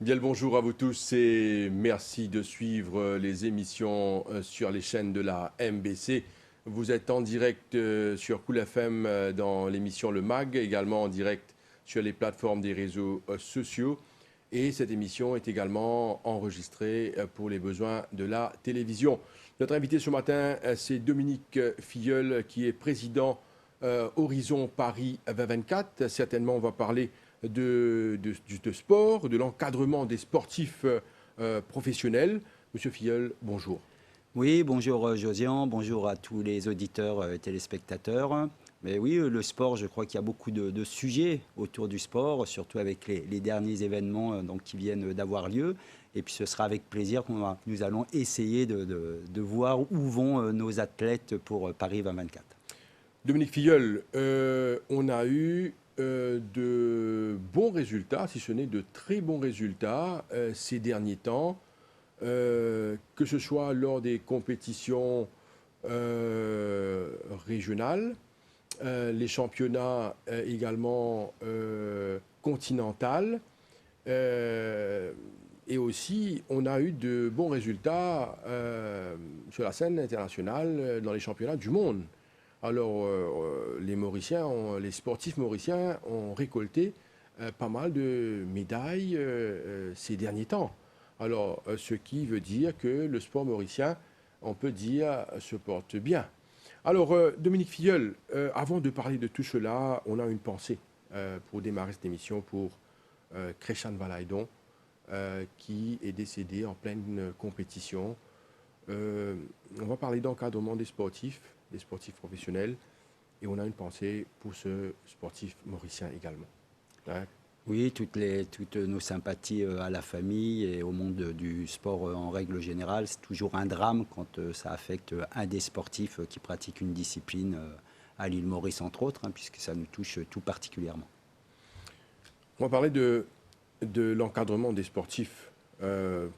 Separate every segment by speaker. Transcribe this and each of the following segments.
Speaker 1: Bien le bonjour à vous tous et merci de suivre les émissions sur les chaînes de la MBC. Vous êtes en direct sur Cool FM dans l'émission Le Mag, également en direct sur les plateformes des réseaux sociaux. Et cette émission est également enregistrée pour les besoins de la télévision. Notre invité ce matin, c'est Dominique Filleul, qui est président Horizon Paris 2024. Certainement, on va parler de sport, de l'encadrement des sportifs professionnels. Monsieur Filleul, bonjour.
Speaker 2: Oui, bonjour Josian, bonjour à tous les auditeurs et téléspectateurs. Mais oui, le sport, je crois qu'il y a beaucoup de sujets autour du sport, surtout avec les derniers événements qui viennent d'avoir lieu. Et puis ce sera avec plaisir que nous allons essayer de voir où vont nos athlètes pour Paris 2024.
Speaker 1: Dominique Filleul, on a eu de bons résultats, si ce n'est de très bons résultats ces derniers temps, que ce soit lors des compétitions régionales, les championnats également continentaux, et aussi on a eu de bons résultats sur la scène internationale dans les championnats du monde. Alors, les sportifs mauriciens ont récolté pas mal de médailles ces derniers temps. Alors, ce qui veut dire que le sport mauricien, on peut dire, se porte bien. Alors, Dominique Filleul, avant de parler de tout cela, on a une pensée pour démarrer cette émission pour Créchan Valaydon, qui est décédé en pleine compétition. On va parler d'encadrement des sportifs professionnels, et on a une pensée pour ce sportif mauricien également. Hein?
Speaker 2: Oui, toutes nos sympathies à la famille et au monde du sport en règle générale. C'est toujours un drame quand ça affecte un des sportifs qui pratique une discipline à l'île Maurice, entre autres, puisque ça nous touche tout particulièrement.
Speaker 1: On va parler de l'encadrement des sportifs.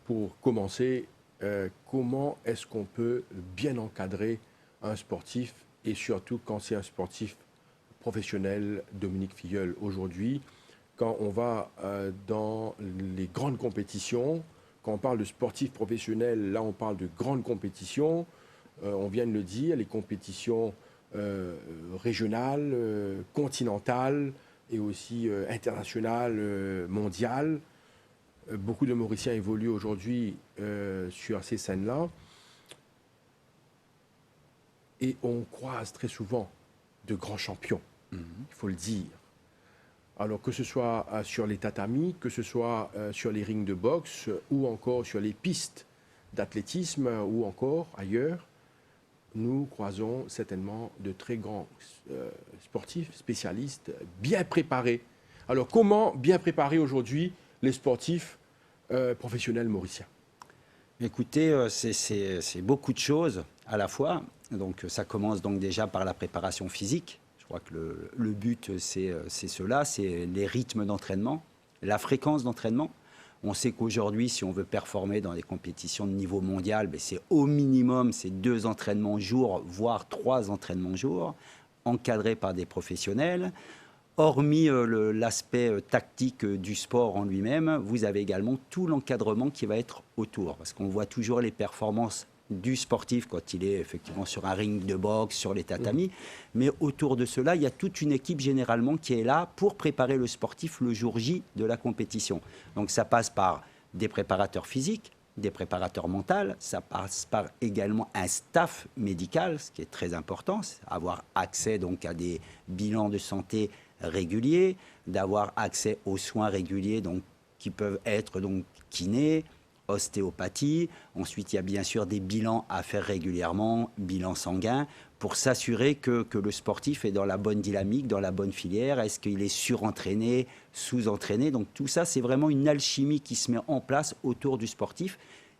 Speaker 1: Pour commencer, comment est-ce qu'on peut bien encadrer un sportif, et surtout quand c'est un sportif professionnel, Dominique Filleul, aujourd'hui, quand on va dans les grandes compétitions, quand on parle de sportifs professionnels, là on parle de grandes compétitions, on vient de le dire, les compétitions régionales, continentales et aussi internationales, mondiales. Beaucoup de Mauriciens évoluent aujourd'hui sur ces scènes-là. Et on croise très souvent de grands champions, il faut le dire. Alors que ce soit sur les tatamis, que ce soit sur les rings de boxe, ou encore sur les pistes d'athlétisme, ou encore ailleurs, nous croisons certainement de très grands sportifs, spécialistes, bien préparés. Alors comment bien préparer aujourd'hui les sportifs professionnels mauriciens?
Speaker 2: Écoutez, c'est beaucoup de choses à la fois. Donc ça commence donc déjà par la préparation physique. Je crois que le but, c'est cela, c'est les rythmes d'entraînement, la fréquence d'entraînement. On sait qu'aujourd'hui, si on veut performer dans les compétitions de niveau mondial, c'est au minimum 2 entraînements jour, voire 3 entraînements jour, encadrés par des professionnels. Hormis l'aspect tactique du sport en lui-même, vous avez également tout l'encadrement qui va être autour. Parce qu'on voit toujours les performances du sportif quand il est effectivement sur un ring de boxe, sur les tatamis. Mais autour de cela, il y a toute une équipe généralement qui est là pour préparer le sportif le jour J de la compétition. Donc ça passe par des préparateurs physiques, des préparateurs mentaux, ça passe par également un staff médical, ce qui est très important, c'est avoir accès donc à des bilans de santé réguliers, d'avoir accès aux soins réguliers donc, qui peuvent être donc, kiné, ostéopathie. Ensuite, il y a bien sûr des bilans à faire régulièrement, bilan sanguin, pour s'assurer que le sportif est dans la bonne dynamique, dans la bonne filière. Est-ce qu'il est surentraîné, sous-entraîné? Donc tout ça, c'est vraiment une alchimie qui se met en place autour du sportif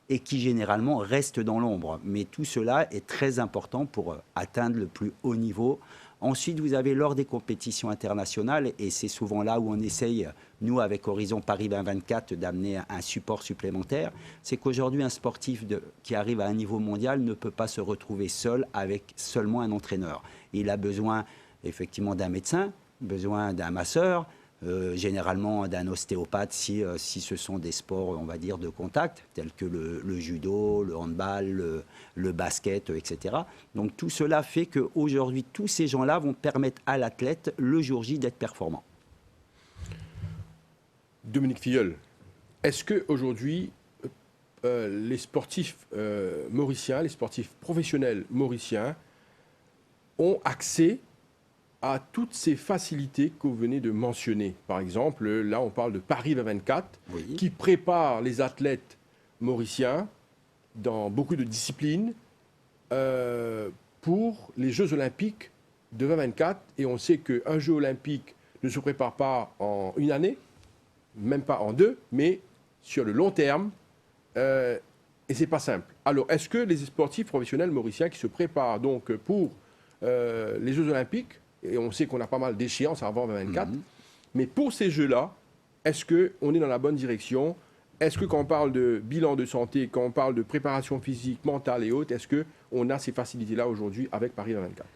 Speaker 2: et qui généralement reste dans l'ombre. Mais tout cela est très important pour atteindre le plus haut niveau. Ensuite, vous avez lors des compétitions internationales, et c'est souvent là où on essaye, nous, avec Horizon Paris 2024, d'amener un support supplémentaire, c'est qu'aujourd'hui, un sportif qui arrive à un niveau mondial ne peut pas se retrouver seul avec seulement un entraîneur. Il a besoin, effectivement, d'un médecin, besoin d'un masseur, généralement d'un ostéopathe si ce sont des sports, on va dire, de contact, tels que le judo, le handball, le basket, etc. Donc tout cela fait qu'aujourd'hui, tous ces gens-là vont permettre à l'athlète, le jour J, d'être performant.
Speaker 1: Dominique Filleul, est-ce qu'aujourd'hui, les sportifs mauriciens, les sportifs professionnels mauriciens ont accès à toutes ces facilités que vous venez de mentionner? Par exemple, là, on parle de Paris 2024,
Speaker 2: Oui.
Speaker 1: qui prépare les athlètes mauriciens dans beaucoup de disciplines pour les Jeux Olympiques de 2024. Et on sait qu'un Jeu Olympique ne se prépare pas en une année, même pas en deux, mais sur le long terme. Et c'est pas simple. Alors, est-ce que les sportifs professionnels mauriciens qui se préparent donc pour les Jeux Olympiques, et on sait qu'on a pas mal d'échéances avant 2024, mais pour ces Jeux-là, est-ce qu'on est dans la bonne direction? Est-ce que quand on parle de bilan de santé, quand on parle de préparation physique, mentale et autres, est-ce qu'on a ces facilités-là aujourd'hui avec Paris 2024?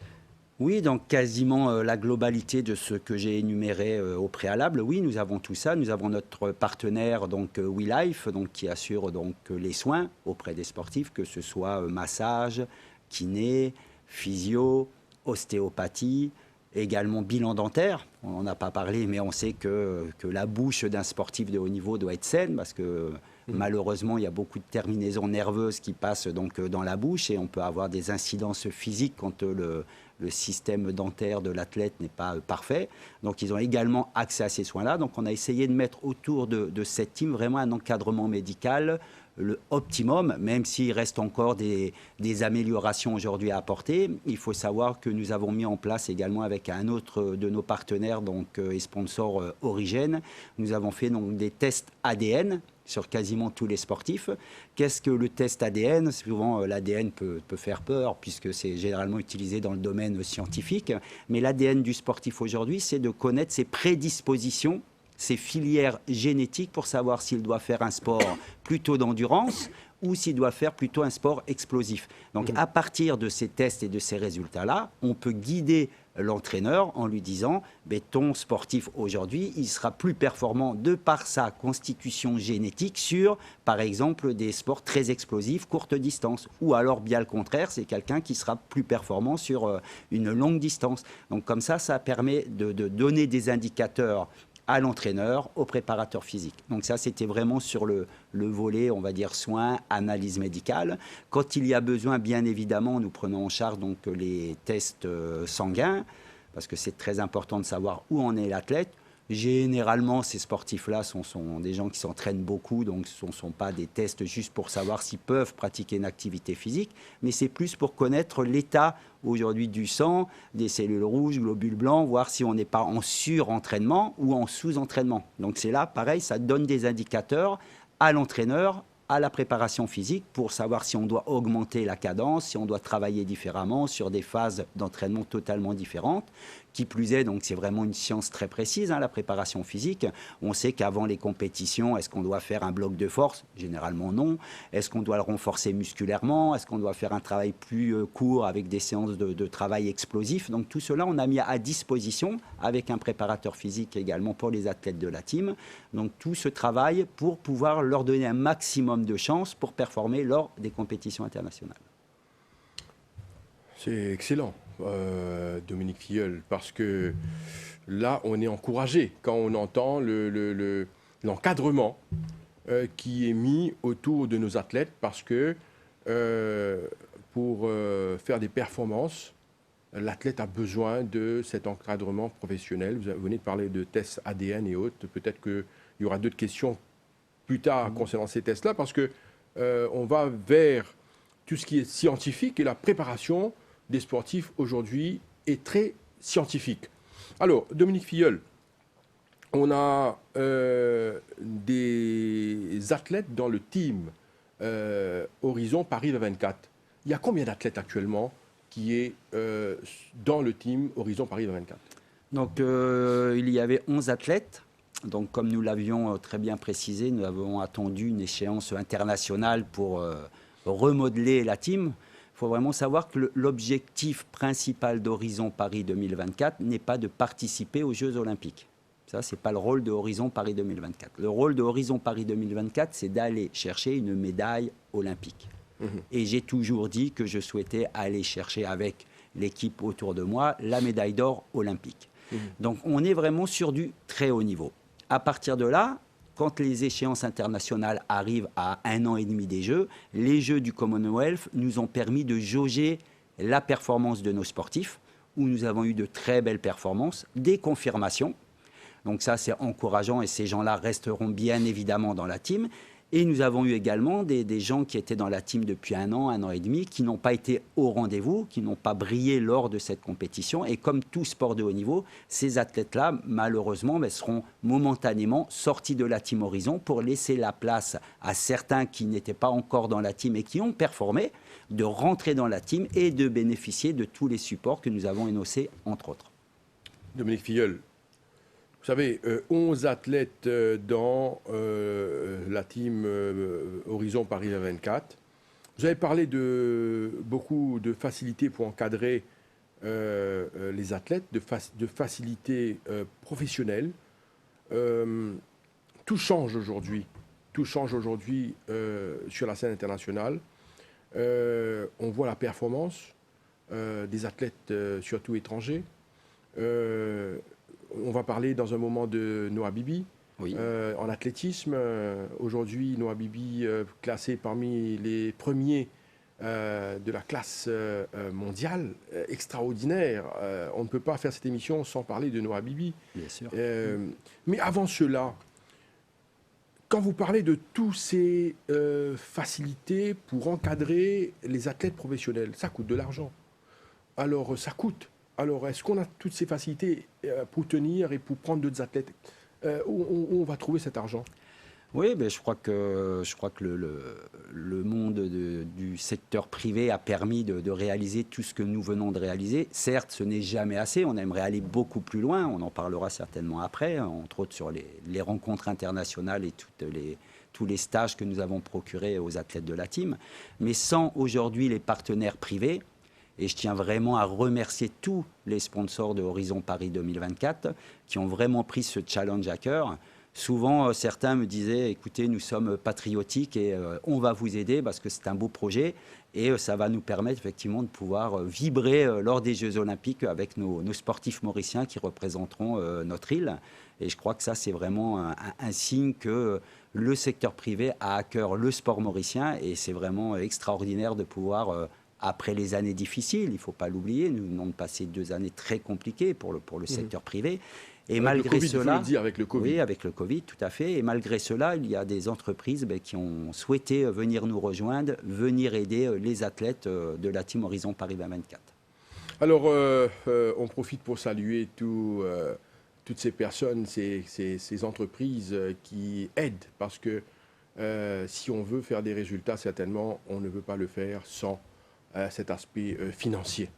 Speaker 2: Oui, donc quasiment la globalité de ce que j'ai énuméré au préalable. Oui, nous avons tout ça. Nous avons notre partenaire donc WeLife, donc qui assure donc les soins auprès des sportifs, que ce soit massage, kiné, physio, ostéopathie, également bilan dentaire. On n'en a pas parlé, mais on sait que la bouche d'un sportif de haut niveau doit être saine parce que malheureusement, il y a beaucoup de terminaisons nerveuses qui passent donc dans la bouche et on peut avoir des incidences physiques quand le système dentaire de l'athlète n'est pas parfait. Donc, ils ont également accès à ces soins-là. Donc, on a essayé de mettre autour de cette team vraiment un encadrement médical, le optimum, même s'il reste encore des améliorations aujourd'hui à apporter. Il faut savoir que nous avons mis en place également avec un autre de nos partenaires donc, et sponsors Origène, nous avons fait donc, des tests ADN sur quasiment tous les sportifs. Qu'est-ce que le test ADN? Souvent, l'ADN peut faire peur puisque c'est généralement utilisé dans le domaine scientifique. Mais l'ADN du sportif aujourd'hui, c'est de connaître ses prédispositions, ses filières génétiques pour savoir s'il doit faire un sport plutôt d'endurance ou s'il doit faire plutôt un sport explosif. Donc, à partir de ces tests et de ces résultats-là, on peut guider l'entraîneur en lui disant ton sportif aujourd'hui, il sera plus performant de par sa constitution génétique sur, par exemple, des sports très explosifs, courte distance. Ou alors, bien le contraire, c'est quelqu'un qui sera plus performant sur une longue distance. Donc, comme ça permet de donner des indicateurs à l'entraîneur, au préparateur physique. Donc ça, c'était vraiment sur le volet, on va dire, soins, analyse médicale. Quand il y a besoin, bien évidemment, nous prenons en charge donc, les tests sanguins, parce que c'est très important de savoir où en est l'athlète. Généralement, ces sportifs-là sont des gens qui s'entraînent beaucoup, donc ce ne sont pas des tests juste pour savoir s'ils peuvent pratiquer une activité physique, mais c'est plus pour connaître l'état aujourd'hui du sang, des cellules rouges, globules blancs, voir si on n'est pas en surentraînement ou en sous-entraînement. Donc c'est là, pareil, ça donne des indicateurs à l'entraîneur, à la préparation physique pour savoir si on doit augmenter la cadence, si on doit travailler différemment sur des phases d'entraînement totalement différentes. Qui plus est, donc c'est vraiment une science très précise, la préparation physique. On sait qu'avant les compétitions, est-ce qu'on doit faire un bloc de force? Généralement non. Est-ce qu'on doit le renforcer musculairement? Est-ce qu'on doit faire un travail plus court avec des séances de travail explosif? Donc tout cela, on a mis à disposition avec un préparateur physique également pour les athlètes de la team. Donc tout ce travail pour pouvoir leur donner un maximum de chances pour performer lors des compétitions internationales.
Speaker 1: C'est excellent, Dominique Filleul, parce que là, on est encouragé quand on entend l'encadrement qui est mis autour de nos athlètes, parce que pour faire des performances, l'athlète a besoin de cet encadrement professionnel. Vous venez de parler de tests ADN et autres. Peut-être qu'il y aura d'autres questions plus tard concernant ces tests-là, parce que on va vers tout ce qui est scientifique et la préparation des sportifs aujourd'hui est très scientifique. Alors, Dominique Filleul, on a des athlètes dans le team Horizon Paris 2024. Il y a combien d'athlètes actuellement qui est dans le team Horizon Paris 2024?
Speaker 2: Donc, il y avait 11 athlètes. Donc, comme nous l'avions très bien précisé, nous avons attendu une échéance internationale pour remodeler la team. Il faut vraiment savoir que l'objectif principal d'Horizon Paris 2024 n'est pas de participer aux Jeux Olympiques. Ça, ce n'est pas le rôle de Horizon Paris 2024. Le rôle de Horizon Paris 2024, c'est d'aller chercher une médaille olympique. Et j'ai toujours dit que je souhaitais aller chercher avec l'équipe autour de moi la médaille d'or olympique. Donc, on est vraiment sur du très haut niveau. À partir de là, quand les échéances internationales arrivent à 1 an et demi des Jeux, les Jeux du Commonwealth nous ont permis de jauger la performance de nos sportifs, où nous avons eu de très belles performances, des confirmations. Donc ça, c'est encourageant et ces gens-là resteront bien évidemment dans la team. Et nous avons eu également des gens qui étaient dans la team depuis 1 an et demi, qui n'ont pas été au rendez-vous, qui n'ont pas brillé lors de cette compétition. Et comme tout sport de haut niveau, ces athlètes-là, malheureusement, seront momentanément sortis de la team Horizon pour laisser la place à certains qui n'étaient pas encore dans la team et qui ont performé, de rentrer dans la team et de bénéficier de tous les supports que nous avons énoncés, entre autres.
Speaker 1: Dominique Filleul, vous savez, 11 athlètes dans la team Horizon Paris 2024. Vous avez parlé de beaucoup de facilités pour encadrer les athlètes, de facilités professionnelles. Tout change aujourd'hui. Tout change aujourd'hui sur la scène internationale. On voit la performance des athlètes, surtout étrangers. On va parler dans un moment de Noah Bibi.
Speaker 2: Oui.
Speaker 1: En athlétisme, aujourd'hui, Noah Bibi classé parmi les premiers de la classe mondiale, extraordinaire. On ne peut pas faire cette émission sans parler de Noah Bibi.
Speaker 2: Bien sûr.
Speaker 1: Mais avant cela, quand vous parlez de toutes ces facilités pour encadrer les athlètes professionnels, ça coûte de l'argent. Alors, ça coûte. Alors, est-ce qu'on a toutes ces facilités pour tenir et pour prendre d'autres athlètes où on va trouver cet argent?
Speaker 2: Oui, je crois que le monde du secteur privé a permis de réaliser tout ce que nous venons de réaliser. Certes, ce n'est jamais assez. On aimerait aller beaucoup plus loin. On en parlera certainement après, entre autres sur les rencontres internationales et tous les stages que nous avons procurés aux athlètes de la team. Mais sans aujourd'hui les partenaires privés, et je tiens vraiment à remercier tous les sponsors de Horizon Paris 2024 qui ont vraiment pris ce challenge à cœur. Souvent, certains me disaient, écoutez, nous sommes patriotiques et on va vous aider parce que c'est un beau projet et ça va nous permettre effectivement de pouvoir vibrer lors des Jeux Olympiques avec nos sportifs mauriciens qui représenteront notre île. Et je crois que ça, c'est vraiment un signe que le secteur privé a à cœur le sport mauricien et c'est vraiment extraordinaire de pouvoir... Après les années difficiles, il ne faut pas l'oublier, nous venons de passer 2 années très compliquées pour le secteur privé. Et avec malgré
Speaker 1: le COVID,
Speaker 2: cela,
Speaker 1: il faut le dire, avec le Covid.
Speaker 2: Oui, avec le Covid, tout à fait. Et malgré cela, il y a des entreprises qui ont souhaité venir nous rejoindre, venir aider les athlètes de la team Horizon Paris 2024.
Speaker 1: Alors, on profite pour saluer toutes ces personnes, ces entreprises qui aident, parce que si on veut faire des résultats, certainement, on ne peut pas le faire sans cet aspect financier.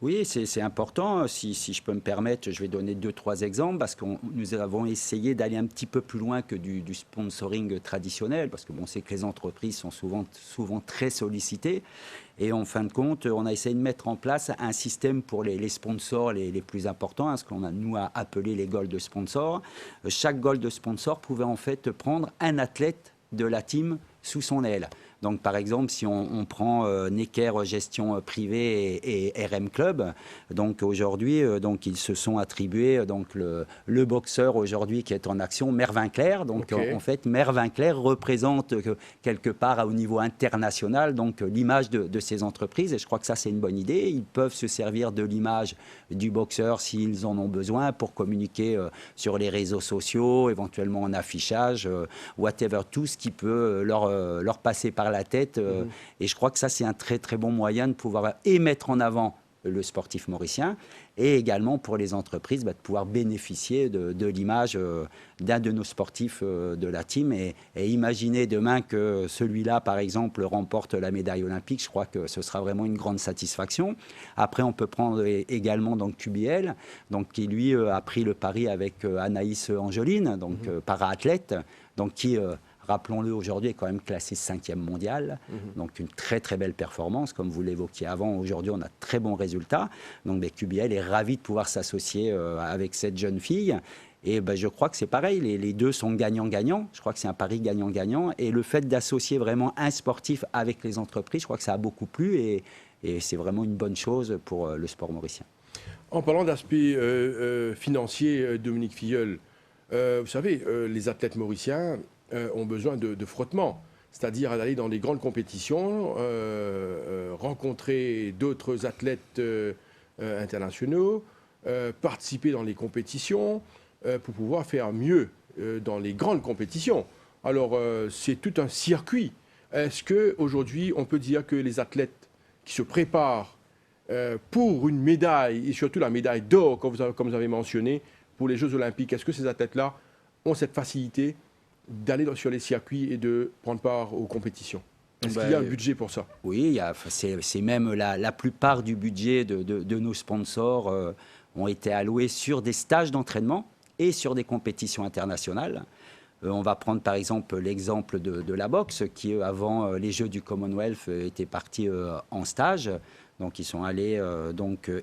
Speaker 2: Oui, c'est important. Si je peux me permettre, je vais donner 2-3 exemples parce que nous avons essayé d'aller un petit peu plus loin que du sponsoring traditionnel parce que c'est que les entreprises sont souvent très sollicitées. Et en fin de compte, on a essayé de mettre en place un système pour les sponsors les plus importants, ce qu'on a nous a appelé les gold sponsors. Chaque gold sponsor pouvait en fait prendre un athlète de la team sous son aile. Donc, par exemple, si on prend Necker Gestion Privée et RM Club, donc aujourd'hui, ils se sont attribués le boxeur aujourd'hui qui est en action, Mervyn Clair. Donc, okay. En fait, Mervyn Clair représente quelque part au niveau international l'image de ces entreprises. Et je crois que ça, c'est une bonne idée. Ils peuvent se servir de l'image du boxeur s'ils en ont besoin pour communiquer sur les réseaux sociaux, éventuellement en affichage, whatever, tout ce qui peut leur passer par la tête. Et je crois que ça, c'est un très, très bon moyen de pouvoir mettre en avant le sportif mauricien et également pour les entreprises de pouvoir bénéficier de l'image d'un de nos sportifs de la team et imaginer demain que celui-là, par exemple, remporte la médaille olympique. Je crois que ce sera vraiment une grande satisfaction. Après, on peut prendre également QBL, qui lui a pris le pari avec Anaïs Angeline, para-athlète, qui... rappelons-le, aujourd'hui, est quand même classé 5e mondial. Donc, une très, très belle performance. Comme vous l'évoquiez avant, aujourd'hui, on a de très bons résultats. Donc, QBL est ravi de pouvoir s'associer avec cette jeune fille. Et je crois que c'est pareil, les deux sont gagnants-gagnants. Je crois que c'est un pari gagnant-gagnant. Et le fait d'associer vraiment un sportif avec les entreprises, je crois que ça a beaucoup plu et c'est vraiment une bonne chose pour le sport mauricien.
Speaker 1: En parlant d'aspect financier, Dominique Filleul, vous savez, les athlètes mauriciens ont besoin de frottement, c'est-à-dire d'aller dans des grandes compétitions, rencontrer d'autres athlètes internationaux, participer dans les compétitions pour pouvoir faire mieux dans les grandes compétitions. Alors, c'est tout un circuit. Est-ce qu'aujourd'hui, on peut dire que les athlètes qui se préparent pour une médaille, et surtout la médaille d'or, comme vous avez mentionné, pour les Jeux Olympiques, est-ce que ces athlètes-là ont cette facilité d'aller sur les circuits et de prendre part aux compétitions? Est-ce qu'il y a un budget pour ça?
Speaker 2: Oui, c'est même la plupart du budget de nos sponsors ont été alloués sur des stages d'entraînement et sur des compétitions internationales. On va prendre par exemple l'exemple de la boxe qui, avant les Jeux du Commonwealth, étaient partis en stage. Donc, ils sont allés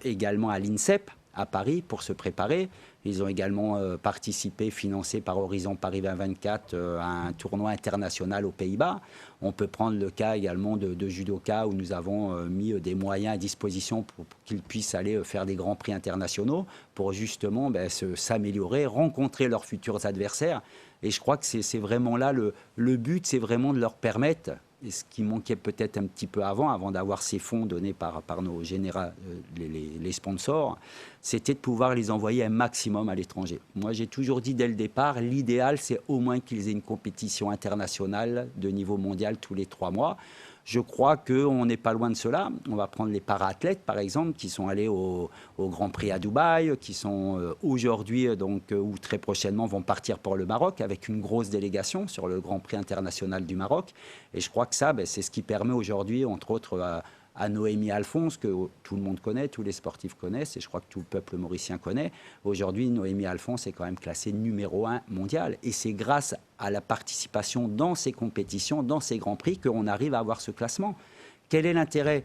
Speaker 2: également à l'INSEP à Paris pour se préparer. Ils ont également participé, financé par Horizon Paris 2024, à un tournoi international aux Pays-Bas. On peut prendre le cas également de judoka où nous avons mis des moyens à disposition pour qu'ils puissent aller faire des grands prix internationaux pour justement s'améliorer, rencontrer leurs futurs adversaires. Et je crois que c'est vraiment là le but, c'est vraiment de leur permettre, et ce qui manquait peut-être un petit peu avant d'avoir ces fonds donnés par nos les sponsors, c'était de pouvoir les envoyer un maximum à l'étranger. Moi, j'ai toujours dit dès le départ, l'idéal, c'est au moins qu'ils aient une compétition internationale de niveau mondial tous les 3 mois. Je crois qu'on n'est pas loin de cela. On va prendre les para-athlètes, par exemple, qui sont allés au Grand Prix à Dubaï, qui sont aujourd'hui, ou très prochainement, vont partir pour le Maroc avec une grosse délégation sur le Grand Prix international du Maroc. Et je crois que ça, c'est ce qui permet aujourd'hui, entre autres, à Noémie Alphonse, que tout le monde connaît, tous les sportifs connaissent, et je crois que tout le peuple mauricien connaît. Aujourd'hui, Noémie Alphonse est quand même classée numéro 1 mondial. Et c'est grâce à la participation dans ces compétitions, dans ces grands prix, qu'on arrive à avoir ce classement. Quel est l'intérêt,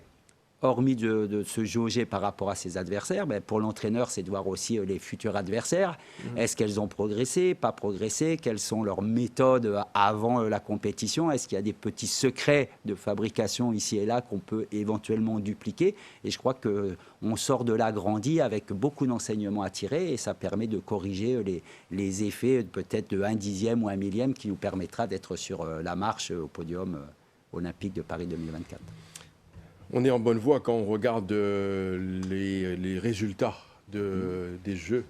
Speaker 2: hormis de se jauger par rapport à ses adversaires? Pour l'entraîneur, c'est de voir aussi les futurs adversaires. Est-ce qu'elles ont progressé, pas progressé? Quelles sont leurs méthodes avant la compétition? Est-ce qu'il y a des petits secrets de fabrication ici et là qu'on peut éventuellement dupliquer? Et je crois qu'on sort de là grandi avec beaucoup d'enseignements à tirer et ça permet de corriger les effets peut-être de 1/10 ou 1/1000 qui nous permettra d'être sur la marche au podium olympique de Paris 2024.
Speaker 1: On est en bonne voie quand on regarde les résultats des Jeux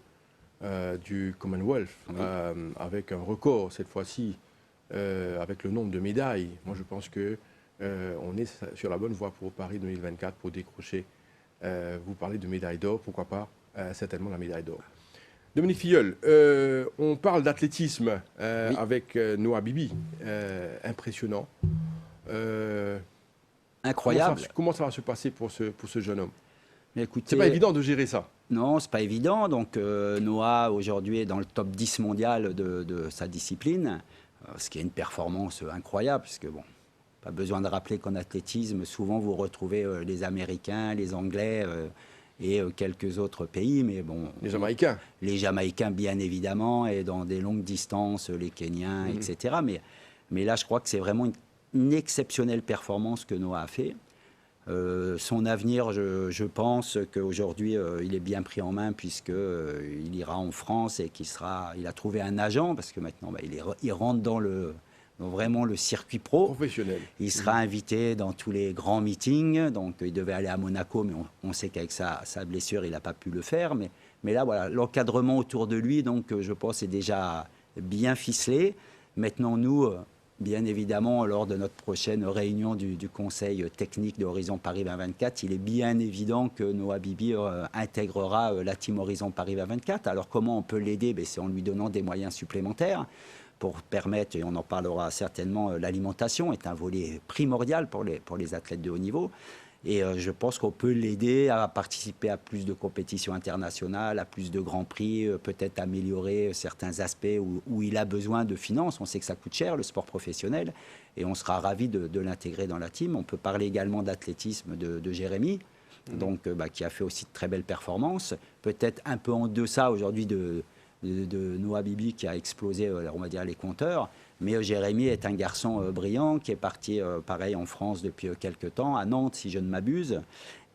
Speaker 1: du Commonwealth, avec un record cette fois-ci, avec le nombre de médailles. Moi, je pense qu'on est sur la bonne voie pour Paris 2024 pour décrocher. Vous parlez de médaille d'or, pourquoi pas certainement la médaille d'or. Dominique Filleul, on parle d'athlétisme avec Noah Bibi, impressionnant.
Speaker 2: Incroyable.
Speaker 1: Comment ça va se passer pour ce jeune homme?
Speaker 2: Écoutez,
Speaker 1: c'est pas évident de gérer ça.
Speaker 2: Non, c'est pas évident. Donc Noah aujourd'hui est dans le top 10 mondial de sa discipline, ce qui est une performance incroyable, puisque pas besoin de rappeler qu'en athlétisme, souvent vous retrouvez les Américains, les Anglais et quelques autres pays, mais
Speaker 1: les Jamaïcains.
Speaker 2: Les Jamaïcains, bien évidemment, et dans des longues distances, les Kenyans, etc. Mais là, je crois que c'est vraiment une exceptionnelle performance que Noah a fait. Son avenir, je pense qu'aujourd'hui, il est bien pris en main puisqu'il ira en France et il a trouvé un agent parce que maintenant, il rentre dans vraiment le circuit
Speaker 1: professionnel.
Speaker 2: Il sera invité dans tous les grands meetings. Donc, il devait aller à Monaco, mais on sait qu'avec sa blessure, il n'a pas pu le faire. Mais là, voilà, l'encadrement autour de lui, donc, je pense, est déjà bien ficelé. Maintenant, nous... Bien évidemment, lors de notre prochaine réunion du Conseil technique de Horizon Paris 2024, il est bien évident que Noah Bibi intégrera la team Horizon Paris 2024. Alors comment on peut l'aider? C'est en lui donnant des moyens supplémentaires pour permettre, et on en parlera certainement, l'alimentation est un volet primordial pour les athlètes de haut niveau. Et je pense qu'on peut l'aider à participer à plus de compétitions internationales, à plus de grands prix, peut-être améliorer certains aspects où il a besoin de finances. On sait que ça coûte cher, le sport professionnel, et on sera ravis de l'intégrer dans la team. On peut parler également d'athlétisme de Jérémy, qui a fait aussi de très belles performances. Peut-être un peu en deçà aujourd'hui de Noah Bibi qui a explosé, on va dire, les compteurs. Mais Jérémy est un garçon brillant qui est parti, pareil, en France depuis quelques temps, à Nantes, si je ne m'abuse.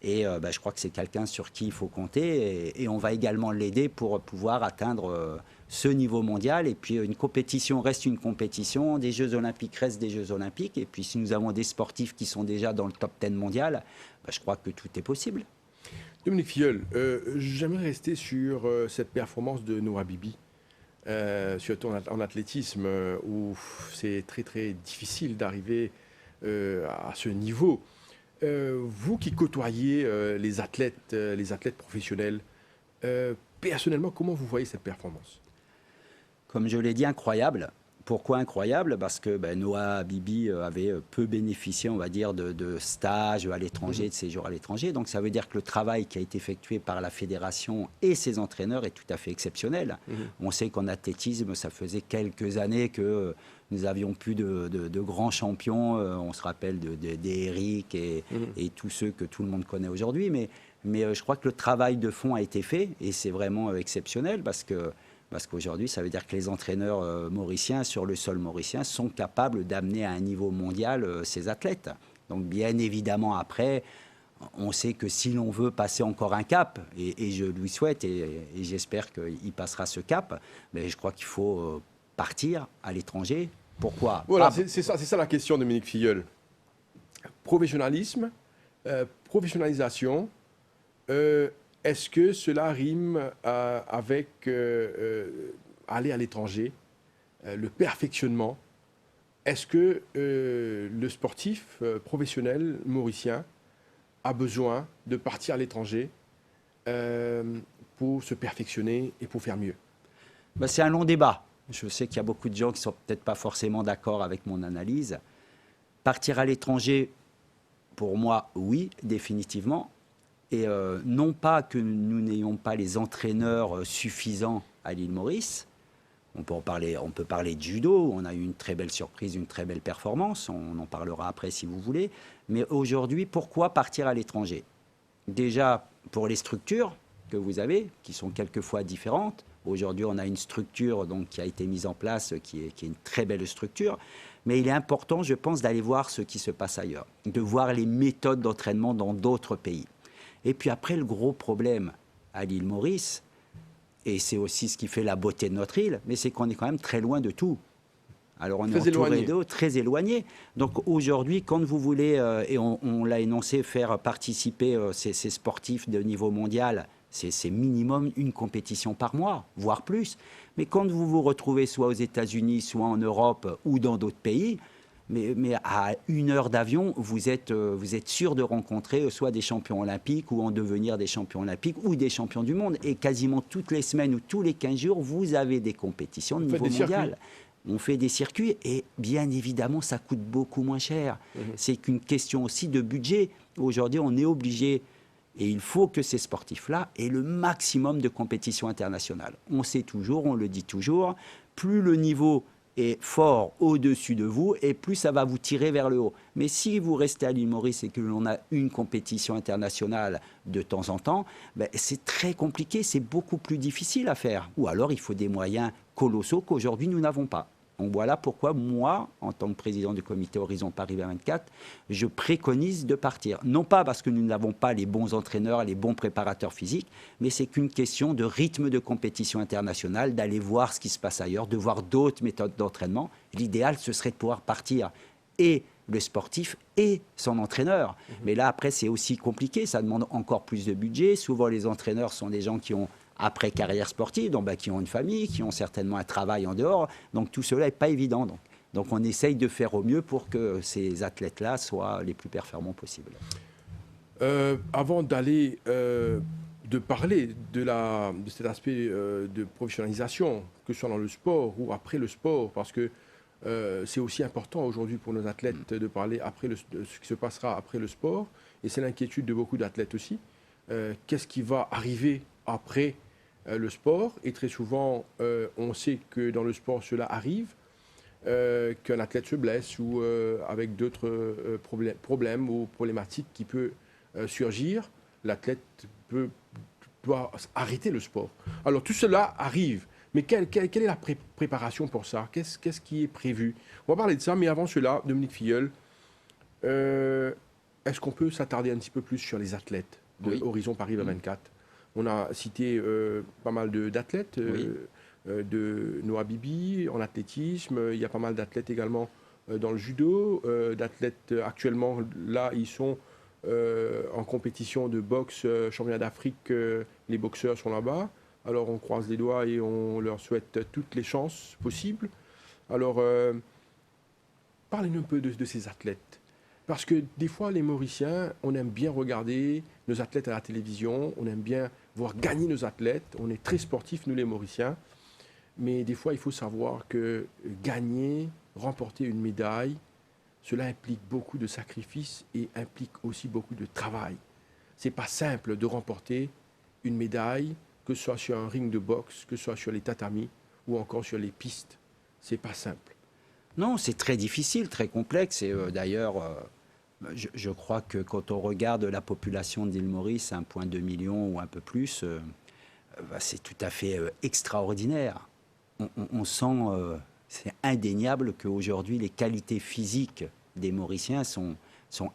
Speaker 2: Et je crois que c'est quelqu'un sur qui il faut compter. Et on va également l'aider pour pouvoir atteindre ce niveau mondial. Et puis une compétition reste une compétition, des Jeux Olympiques restent des Jeux Olympiques. Et puis si nous avons des sportifs qui sont déjà dans le top 10 mondial, je crois que tout est possible.
Speaker 1: Dominique Filleul, j'aimerais rester sur cette performance de Noah Bibi, surtout en athlétisme, où c'est très très difficile d'arriver à ce niveau. Vous qui côtoyez les athlètes professionnels, personnellement, comment vous voyez cette performance?
Speaker 2: Comme je l'ai dit, incroyable. Pourquoi incroyable? Parce que Noah Bibi avait peu bénéficié, on va dire, de stages à l'étranger, de séjours à l'étranger. Donc ça veut dire que le travail qui a été effectué par la fédération et ses entraîneurs est tout à fait exceptionnel. On sait qu'en athlétisme, ça faisait quelques années que nous avions plus de grands champions. On se rappelle d'Eric et tous ceux que tout le monde connaît aujourd'hui. Mais je crois que le travail de fond a été fait et c'est vraiment exceptionnel parce qu'aujourd'hui, ça veut dire que les entraîneurs mauriciens, sur le sol mauricien, sont capables d'amener à un niveau mondial ces athlètes. Donc bien évidemment, après, on sait que si l'on veut passer encore un cap, et je lui souhaite, et j'espère qu'il passera ce cap, mais je crois qu'il faut partir à l'étranger. Pourquoi?
Speaker 1: Voilà, c'est ça la question, Dominique Filleul. Professionnalisme, professionnalisation, est-ce que cela rime avec aller à l'étranger, le perfectionnement? Est-ce que le sportif professionnel mauricien a besoin de partir à l'étranger pour se perfectionner et pour faire mieux?
Speaker 2: C'est un long débat. Je sais qu'il y a beaucoup de gens qui ne sont peut-être pas forcément d'accord avec mon analyse. Partir à l'étranger, pour moi, oui, définitivement. Et non pas que nous n'ayons pas les entraîneurs suffisants à l'île Maurice. On peut parler de judo, on a eu une très belle surprise, une très belle performance, on en parlera après si vous voulez. Mais aujourd'hui, pourquoi partir à l'étranger? Déjà, pour les structures que vous avez, qui sont quelquefois différentes. Aujourd'hui, on a une structure donc, qui a été mise en place, qui est une très belle structure. Mais il est important, je pense, d'aller voir ce qui se passe ailleurs, de voir les méthodes d'entraînement dans d'autres pays. Et puis après, le gros problème à l'île Maurice, et c'est aussi ce qui fait la beauté de notre île, mais c'est qu'on est quand même très loin de tout. Alors on est entouré d'eau, très éloigné. Donc aujourd'hui, quand vous voulez, et on l'a énoncé, faire participer ces sportifs de niveau mondial, c'est minimum une compétition par mois, voire plus. Mais quand vous vous retrouvez soit aux États-Unis, soit en Europe ou dans d'autres pays, mais à 1 heure d'avion, vous êtes sûr de rencontrer soit des champions olympiques ou en devenir des champions olympiques ou des champions du monde. Et quasiment toutes les semaines ou tous les 15 jours, vous avez des compétitions de niveau mondial. On fait des circuits et bien évidemment, ça coûte beaucoup moins cher. C'est qu'une question aussi de budget. Aujourd'hui, on est obligé, et il faut que ces sportifs-là aient le maximum de compétitions internationales. On sait toujours, on le dit toujours, plus le niveau est fort au-dessus de vous et plus ça va vous tirer vers le haut. Mais si vous restez à l'île Maurice et que l'on a une compétition internationale de temps en temps, c'est très compliqué, c'est beaucoup plus difficile à faire. Ou alors il faut des moyens colossaux qu'aujourd'hui nous n'avons pas. Donc voilà pourquoi moi, en tant que président du comité Horizon Paris 2024, je préconise de partir. Non pas parce que nous n'avons pas les bons entraîneurs, les bons préparateurs physiques, mais c'est qu'une question de rythme de compétition internationale, d'aller voir ce qui se passe ailleurs, de voir d'autres méthodes d'entraînement. L'idéal, ce serait de pouvoir partir et le sportif et son entraîneur. Mais là, après, c'est aussi compliqué, ça demande encore plus de budget. Souvent, les entraîneurs sont des gens qui ont après carrière sportive, donc, qui ont une famille, qui ont certainement un travail en dehors. Donc tout cela n'est pas évident. Donc on essaye de faire au mieux pour que ces athlètes-là soient les plus performants possibles.
Speaker 1: Avant d'aller, de parler de cet aspect de professionnalisation, que ce soit dans le sport ou après le sport, parce que c'est aussi important aujourd'hui pour nos athlètes de parler de ce qui se passera après le sport, et c'est l'inquiétude de beaucoup d'athlètes aussi. Qu'est-ce qui va arriver après le sport? Et très souvent, on sait que dans le sport, cela arrive, qu'un athlète se blesse ou avec d'autres problèmes ou problématiques qui peuvent surgir, l'athlète doit arrêter le sport. Alors tout cela arrive. Mais quelle est la préparation pour ça? Qu'est-ce qui est prévu? On va parler de ça, mais avant cela, Dominique Filleul, est-ce qu'on peut s'attarder un petit peu plus sur les athlètes de
Speaker 2: Oui.
Speaker 1: Horizon Paris 2024? On a cité pas mal d'athlètes,
Speaker 2: Oui.
Speaker 1: de Noah Bibi en athlétisme. Il y a pas mal d'athlètes également dans le judo. D'athlètes actuellement, là, ils sont en compétition de boxe, championnat d'Afrique. Les boxeurs sont là-bas. Alors on croise les doigts et on leur souhaite toutes les chances possibles. Alors, parlez-nous un peu de ces athlètes. Parce que des fois, les Mauriciens, on aime bien regarder nos athlètes à la télévision, on aime bien voir gagner nos athlètes. On est très sportifs, nous les Mauriciens. Mais des fois, il faut savoir que gagner, remporter une médaille, cela implique beaucoup de sacrifices et implique aussi beaucoup de travail. C'est pas simple de remporter une médaille, que ce soit sur un ring de boxe, que ce soit sur les tatamis ou encore sur les pistes. C'est pas simple.
Speaker 2: Non, c'est très difficile, très complexe. Et d'ailleurs, je crois que quand on regarde la population d'île Maurice, 1,2 million ou un peu plus, c'est tout à fait extraordinaire. On sent, c'est indéniable qu'aujourd'hui, les qualités physiques des Mauriciens sont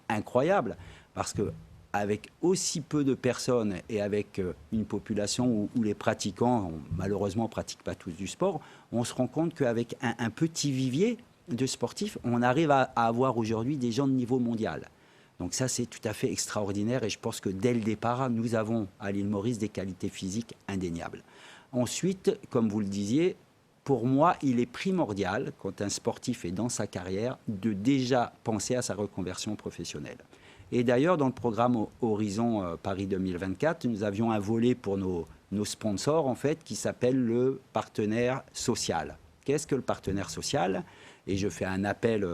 Speaker 2: incroyables. Parce que avec aussi peu de personnes et avec une population où les pratiquants, malheureusement, ne pratiquent pas tous du sport, on se rend compte qu'avec un petit vivier de sportifs, on arrive à avoir aujourd'hui des gens de niveau mondial. Donc ça, c'est tout à fait extraordinaire et je pense que dès le départ, nous avons à l'île Maurice des qualités physiques indéniables. Ensuite, comme vous le disiez, pour moi, il est primordial, quand un sportif est dans sa carrière, de déjà penser à sa reconversion professionnelle. Et d'ailleurs, dans le programme Horizon Paris 2024, nous avions un volet pour nos sponsors, en fait, qui s'appelle le partenaire social. Qu'est-ce que le partenaire social? Et je fais un appel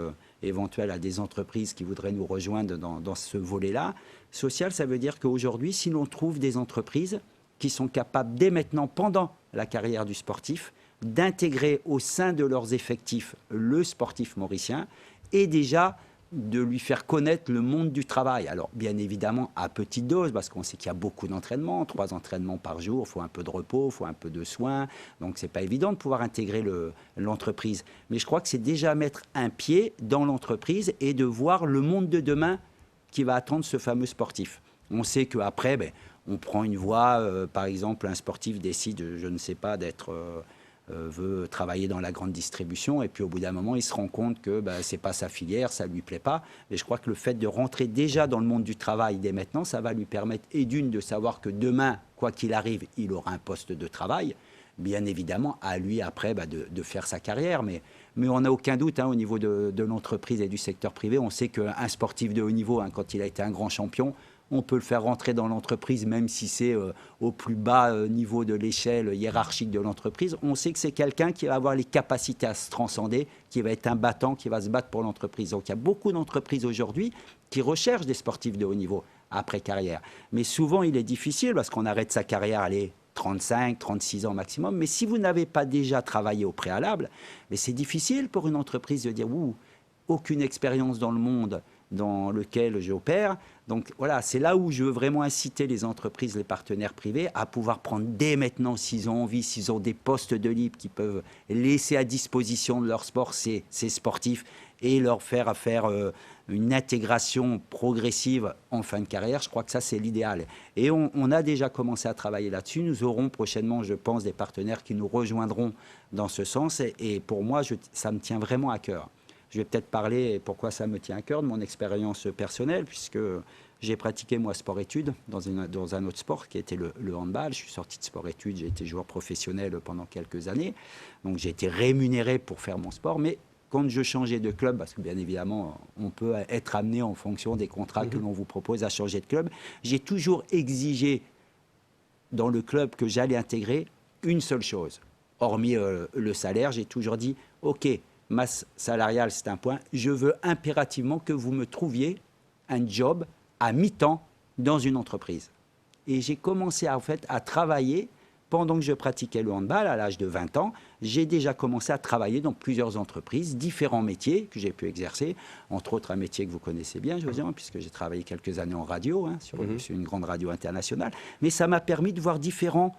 Speaker 2: éventuel à des entreprises qui voudraient nous rejoindre dans ce volet-là. Social, ça veut dire qu'aujourd'hui, si l'on trouve des entreprises qui sont capables, dès maintenant, pendant la carrière du sportif, d'intégrer au sein de leurs effectifs le sportif mauricien et déjà de lui faire connaître le monde du travail. Alors, bien évidemment, à petite dose, parce qu'on sait qu'il y a beaucoup d'entraînements, 3 entraînements par jour, il faut un peu de repos, il faut un peu de soins, donc ce n'est pas évident de pouvoir intégrer l'entreprise. Mais je crois que c'est déjà mettre un pied dans l'entreprise et de voir le monde de demain qui va attendre ce fameux sportif. On sait qu'après, on prend une voie, par exemple, un sportif décide, je ne sais pas, veut travailler dans la grande distribution et puis au bout d'un moment il se rend compte que ce n'est pas sa filière, ça ne lui plaît pas. Mais je crois que le fait de rentrer déjà dans le monde du travail dès maintenant, ça va lui permettre de savoir que demain, quoi qu'il arrive, il aura un poste de travail. Bien évidemment, à lui après de faire sa carrière. Mais on n'a aucun doute au niveau de l'entreprise et du secteur privé. On sait qu'un sportif de haut niveau, quand il a été un grand champion, on peut le faire rentrer dans l'entreprise, même si c'est au plus bas niveau de l'échelle hiérarchique de l'entreprise. On sait que c'est quelqu'un qui va avoir les capacités à se transcender, qui va être un battant, qui va se battre pour l'entreprise. Donc il y a beaucoup d'entreprises aujourd'hui qui recherchent des sportifs de haut niveau après carrière. Mais souvent, il est difficile parce qu'on arrête sa carrière, allez, 35, 36 ans maximum. Mais si vous n'avez pas déjà travaillé au préalable, c'est difficile pour une entreprise de dire « aucune expérience dans le monde dans lequel j'opère ». Donc voilà, c'est là où je veux vraiment inciter les entreprises, les partenaires privés à pouvoir prendre dès maintenant, s'ils ont envie, s'ils ont des postes de libre qui peuvent laisser à disposition de leur sport ces sportifs et leur faire une intégration progressive en fin de carrière. Je crois que ça, c'est l'idéal. Et on a déjà commencé à travailler là-dessus. Nous aurons prochainement, je pense, des partenaires qui nous rejoindront dans ce sens. Et pour moi, ça me tient vraiment à cœur. Je vais peut-être parler, pourquoi ça me tient à cœur, de mon expérience personnelle, puisque j'ai pratiqué, moi, sport-études dans un autre sport qui était le handball. Je suis sorti de sport-études, j'ai été joueur professionnel pendant quelques années. Donc, j'ai été rémunéré pour faire mon sport. Mais quand je changeais de club, parce que bien évidemment, on peut être amené en fonction des contrats que l'on vous propose à changer de club, j'ai toujours exigé dans le club que j'allais intégrer une seule chose. Hormis le salaire, j'ai toujours dit, OK, masse salariale, c'est un point. Je veux impérativement que vous me trouviez un job à mi-temps dans une entreprise. Et j'ai commencé à travailler pendant que je pratiquais le handball à l'âge de 20 ans. J'ai déjà commencé à travailler dans plusieurs entreprises, différents métiers que j'ai pu exercer, entre autres un métier que vous connaissez bien, Josiane, puisque j'ai travaillé quelques années en radio, sur une grande radio internationale. Mais ça m'a permis de voir différents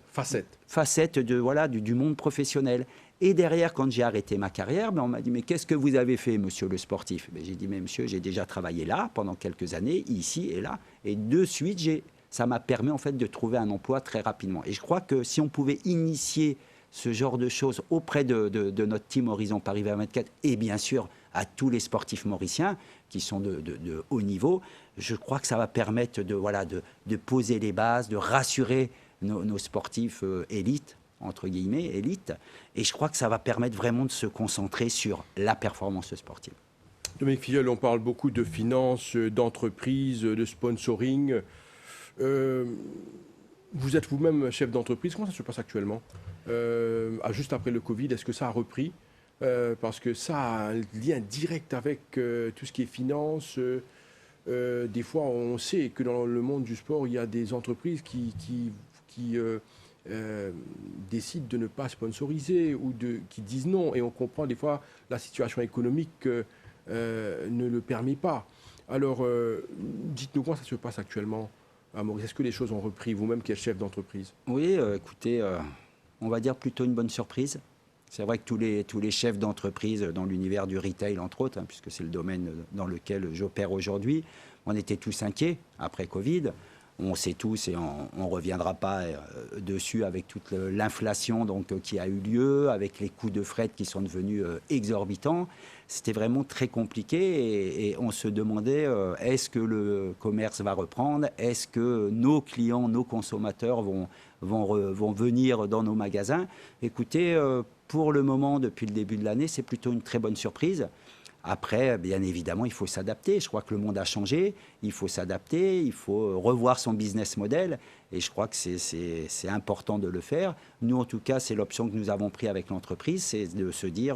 Speaker 2: facette de, voilà, du monde professionnel. Et derrière, quand j'ai arrêté ma carrière, on m'a dit « Mais qu'est-ce que vous avez fait, monsieur le sportif ?» J'ai dit « Mais monsieur, j'ai déjà travaillé là pendant quelques années, ici et là. » Et de suite, ça m'a permis en fait de trouver un emploi très rapidement. Et je crois que si on pouvait initier ce genre de choses auprès de notre team Horizon Paris 2024 et bien sûr à tous les sportifs mauriciens qui sont de haut niveau, je crois que ça va permettre de poser les bases, de rassurer nos sportifs élites, entre guillemets, élites. Et je crois que ça va permettre vraiment de se concentrer sur la performance sportive.
Speaker 1: Dominique Filleul, on parle beaucoup de finances, d'entreprise, de sponsoring. Vous êtes vous-même chef d'entreprise. Comment ça se passe actuellement juste après le Covid, est-ce que ça a repris parce que ça a un lien direct avec tout ce qui est finance. Des fois, on sait que dans le monde du sport, il y a des entreprises qui décident de ne pas sponsoriser ou qui disent non. Et on comprend des fois la situation économique ne le permet pas. Alors, dites-nous comment ça se passe actuellement à Maurice. Est-ce que les choses ont repris, vous-même qui êtes chef d'entreprise?
Speaker 2: Oui, écoutez, on va dire plutôt une bonne surprise. C'est vrai que tous les chefs d'entreprise dans l'univers du retail, entre autres, puisque c'est le domaine dans lequel j'opère aujourd'hui, on était tous inquiets après Covid. On sait tous, et on ne reviendra pas dessus, avec toute l'inflation qui a eu lieu, avec les coûts de fret qui sont devenus exorbitants. C'était vraiment très compliqué et on se demandait est-ce que le commerce va reprendre? Est-ce que nos clients, nos consommateurs vont venir dans nos magasins? Écoutez, pour le moment, depuis le début de l'année, c'est plutôt une très bonne surprise. Après, bien évidemment, il faut s'adapter. Je crois que le monde a changé. Il faut s'adapter, il faut revoir son business model. Et je crois que c'est important de le faire. Nous, en tout cas, c'est l'option que nous avons prise avec l'entreprise, c'est de se dire,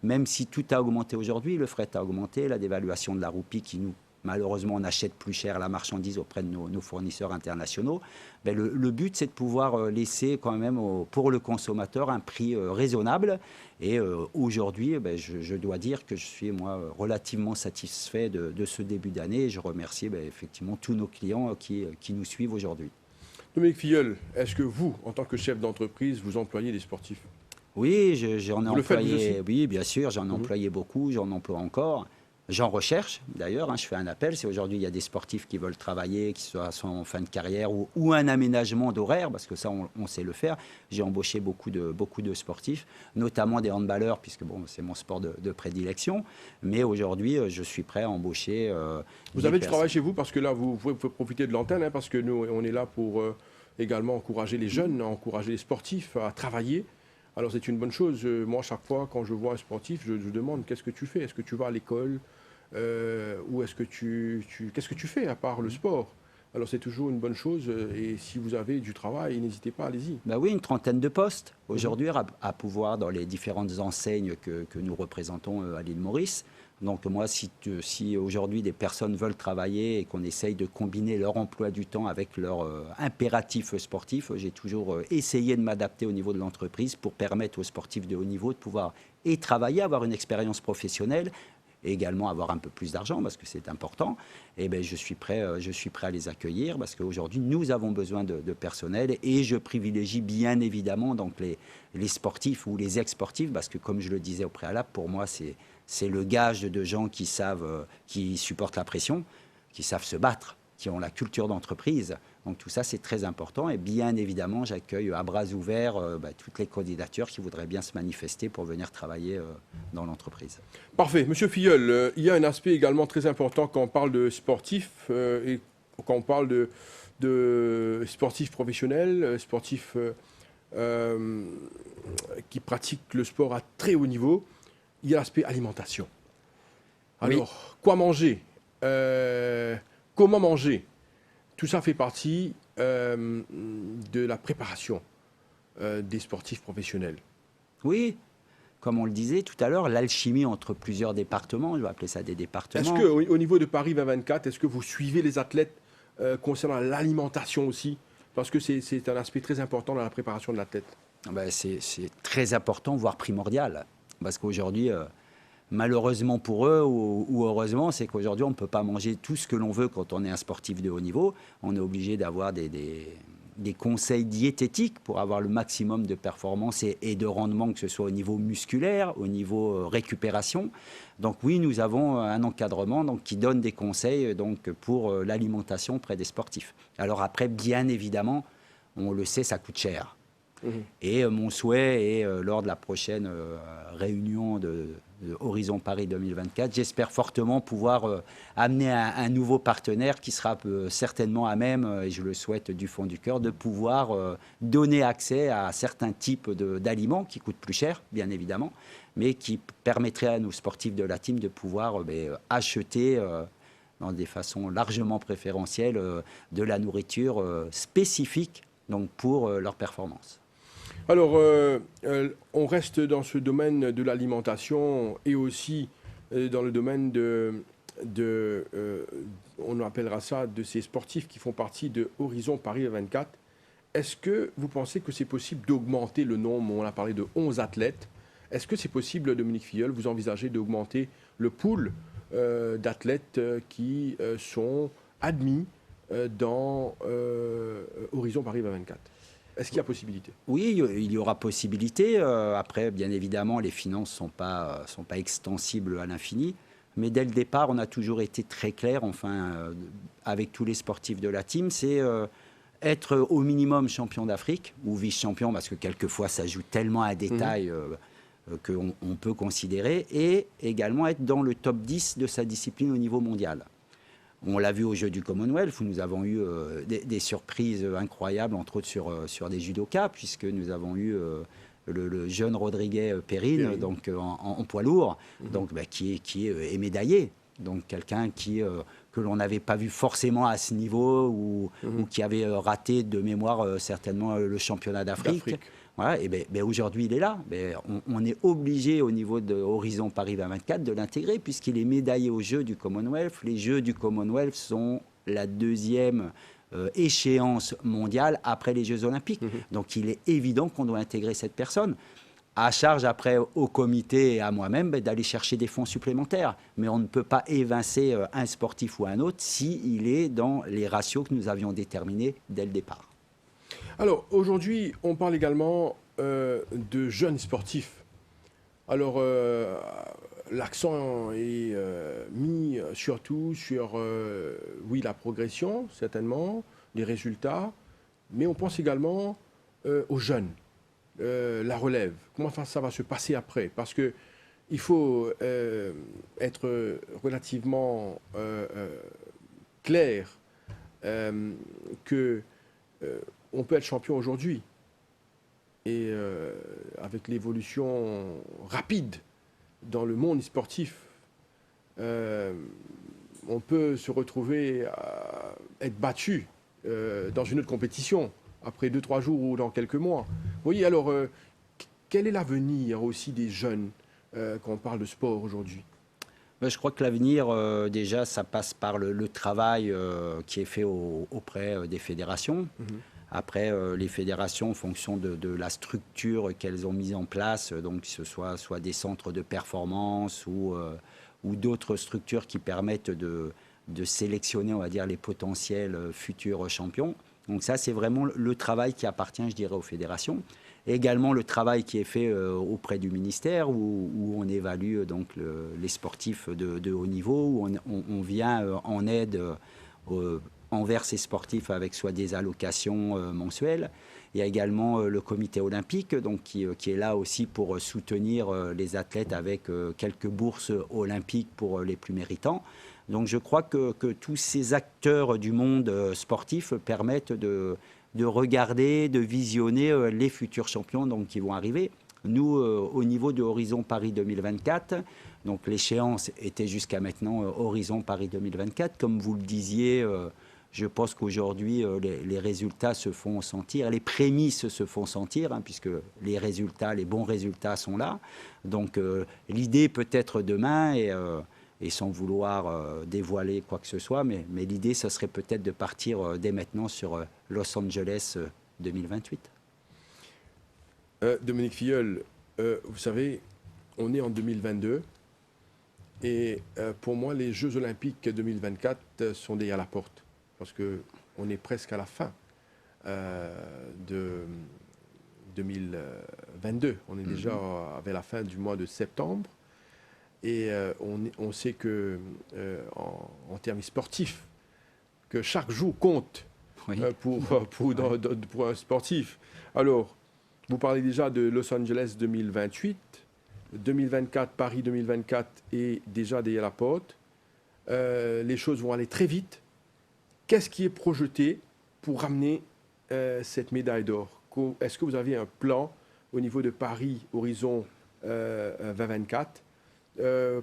Speaker 2: même si tout a augmenté aujourd'hui, le fret a augmenté, la dévaluation de la roupie qui nous... Malheureusement, on achète plus cher la marchandise auprès de nos fournisseurs internationaux. Ben, le but, c'est de pouvoir laisser quand même pour le consommateur un prix raisonnable. Et aujourd'hui, ben, je dois dire que je suis, moi, relativement satisfait de ce début d'année. Et je remercie effectivement tous nos clients qui nous suivent aujourd'hui.
Speaker 1: Dominique Filleul, est-ce que vous, en tant que chef d'entreprise, vous employez des sportifs?
Speaker 2: Oui, j'en ai
Speaker 1: vous
Speaker 2: employé.
Speaker 1: Le faites, vous aussi?
Speaker 2: Oui, bien sûr, j'en ai employé beaucoup, j'en emploie encore. J'en recherche d'ailleurs, je fais un appel. Si aujourd'hui il y a des sportifs qui veulent travailler, qui sont en fin de carrière ou un aménagement d'horaire, parce que ça on sait le faire. J'ai embauché beaucoup de sportifs, notamment des handballeurs, puisque bon, c'est mon sport de prédilection. Mais aujourd'hui, je suis prêt à embaucher.
Speaker 1: Vous avez du travail chez vous, parce que là, vous pouvez profiter de l'antenne, parce que nous, on est là pour également encourager les jeunes, encourager les sportifs à travailler. Alors c'est une bonne chose. Moi, chaque fois, quand je vois un sportif, je demande qu'est-ce que tu fais? Est-ce que tu vas à l'école? Ou est-ce que qu'est-ce que tu fais à part le sport? Alors c'est toujours une bonne chose et si vous avez du travail, n'hésitez pas, allez-y.
Speaker 2: Ben oui, une trentaine de postes aujourd'hui à pouvoir dans les différentes enseignes que nous représentons à l'île Maurice. Donc moi, si aujourd'hui des personnes veulent travailler et qu'on essaye de combiner leur emploi du temps avec leur impératif sportif, j'ai toujours essayé de m'adapter au niveau de l'entreprise pour permettre aux sportifs de haut niveau de pouvoir et travailler, avoir une expérience professionnelle, et également avoir un peu plus d'argent parce que c'est important. Et ben je suis prêt à les accueillir parce qu'aujourd'hui nous avons besoin de personnel et je privilégie bien évidemment donc les sportifs ou les ex-sportifs parce que comme je le disais au préalable, pour moi c'est le gage de gens qui savent, qui supportent la pression, qui savent se battre, qui ont la culture d'entreprise. Donc tout ça, c'est très important. Et bien évidemment, j'accueille à bras ouverts toutes les candidatures qui voudraient bien se manifester pour venir travailler dans l'entreprise.
Speaker 1: Parfait. Monsieur Filleul, il y a un aspect également très important quand on parle de sportifs et quand on parle de sportifs professionnels, sportifs qui pratiquent le sport à très haut niveau. Il y a l'aspect alimentation. Alors, oui. Quoi manger? Comment manger? Tout ça fait partie de la préparation des sportifs professionnels.
Speaker 2: Oui, comme on le disait tout à l'heure, l'alchimie entre plusieurs départements, je vais appeler ça des départements.
Speaker 1: Est-ce qu'au niveau de Paris 2024, est-ce que vous suivez les athlètes concernant l'alimentation aussi? Parce que c'est un aspect très important dans la préparation de l'athlète.
Speaker 2: Ben c'est très important, voire primordial. Parce qu'aujourd'hui... malheureusement pour eux ou heureusement, c'est qu'aujourd'hui, on ne peut pas manger tout ce que l'on veut quand on est un sportif de haut niveau. On est obligé d'avoir des des conseils diététiques pour avoir le maximum de performance et de rendement, que ce soit au niveau musculaire, au niveau récupération. Donc oui, nous avons un encadrement donc, qui donne des conseils donc, pour l'alimentation près des sportifs. Alors après, bien évidemment, on le sait, ça coûte cher. Et mon souhait est, lors de la prochaine réunion de Horizon Paris 2024, j'espère fortement pouvoir amener un nouveau partenaire qui sera certainement à même, et je le souhaite du fond du cœur, de pouvoir donner accès à certains types d'aliments qui coûtent plus cher, bien évidemment, mais qui permettraient à nos sportifs de la team de pouvoir acheter dans des façons largement préférentielles de la nourriture spécifique donc, pour leur performance.
Speaker 1: Alors, on reste dans ce domaine de l'alimentation et aussi dans le domaine on appellera ça, de ces sportifs qui font partie de Horizon Paris 24. Est-ce que vous pensez que c'est possible d'augmenter le nombre? On a parlé de 11 athlètes. Est-ce que c'est possible, Dominique Filleul, vous envisagez d'augmenter le pool d'athlètes qui sont admis dans Horizon Paris 24? Est-ce qu'il y a possibilité?
Speaker 2: Oui, il y aura possibilité. Après, bien évidemment, les finances ne sont pas extensibles à l'infini. Mais dès le départ, on a toujours été très clair, avec tous les sportifs de la team, c'est être au minimum champion d'Afrique ou vice-champion, parce que quelquefois, ça joue tellement à détail qu'on peut considérer, et également être dans le top 10 de sa discipline au niveau mondial. On l'a vu aux Jeux du Commonwealth, où nous avons eu des surprises incroyables, entre autres sur des judokas, puisque nous avons eu le jeune Rodriguez Perrine, donc en poids lourd, donc, qui est médaillé. Donc quelqu'un que l'on n'avait pas vu forcément à ce niveau, ou qui avait raté de mémoire certainement le championnat d'Afrique. Voilà, et aujourd'hui, il est là. On est obligé, au niveau de Horizon Paris 2024, de l'intégrer, puisqu'il est médaillé aux Jeux du Commonwealth. Les Jeux du Commonwealth sont la deuxième échéance mondiale après les Jeux Olympiques. Donc, il est évident qu'on doit intégrer cette personne. À charge, après, au comité et à moi-même, d'aller chercher des fonds supplémentaires. Mais on ne peut pas évincer un sportif ou un autre s'il est dans les ratios que nous avions déterminés dès le départ.
Speaker 1: Alors, aujourd'hui, on parle également de jeunes sportifs. Alors, l'accent est mis surtout sur, oui, la progression, certainement, les résultats, mais on pense également aux jeunes, la relève. Comment ça va se passer après? Parce qu'il faut être relativement clair que... on peut être champion aujourd'hui. Et avec l'évolution rapide dans le monde sportif, on peut se retrouver à être battu dans une autre compétition après 2-3 jours ou dans quelques mois. Vous voyez, alors, quel est l'avenir aussi des jeunes quand on parle de sport aujourd'hui?
Speaker 2: Je crois que l'avenir, déjà, ça passe par le travail qui est fait auprès des fédérations. Après, les fédérations, en fonction de la structure qu'elles ont mise en place, donc que ce soit des centres de performance ou d'autres structures qui permettent de sélectionner, on va dire, les potentiels futurs champions. Donc ça, c'est vraiment le travail qui appartient, je dirais, aux fédérations. Et également le travail qui est fait auprès du ministère, où on évalue donc les sportifs de haut niveau, où on vient en aide envers ces sportifs avec soit des allocations mensuelles. Il y a également le comité olympique donc, qui est là aussi pour soutenir les athlètes avec quelques bourses olympiques pour les plus méritants. Donc je crois que tous ces acteurs du monde sportif permettent de regarder, de visionner les futurs champions donc, qui vont arriver. Nous, au niveau de Horizon Paris 2024, donc l'échéance était jusqu'à maintenant Horizon Paris 2024. Comme vous le disiez, je pense qu'aujourd'hui, les résultats se font sentir, les prémices se font sentir, puisque les résultats, les bons résultats sont là. Donc l'idée peut-être demain, et sans vouloir dévoiler quoi que ce soit, mais l'idée, ce serait peut-être de partir dès maintenant sur Los Angeles 2028.
Speaker 1: Dominique Filleul, vous savez, on est en 2022 et pour moi, les Jeux Olympiques 2024 sont derrière la porte parce qu'on est presque à la fin. de 2022. On est déjà avec la fin du mois de septembre. Et on sait que, en termes sportifs, que chaque jour compte pour un sportif. Alors, vous parlez déjà de Los Angeles 2028, 2024, Paris 2024 est déjà derrière la porte. Les choses vont aller très vite. Qu'est-ce qui est projeté pour ramener cette médaille d'or? Est-ce que vous avez un plan au niveau de Paris Horizon 2024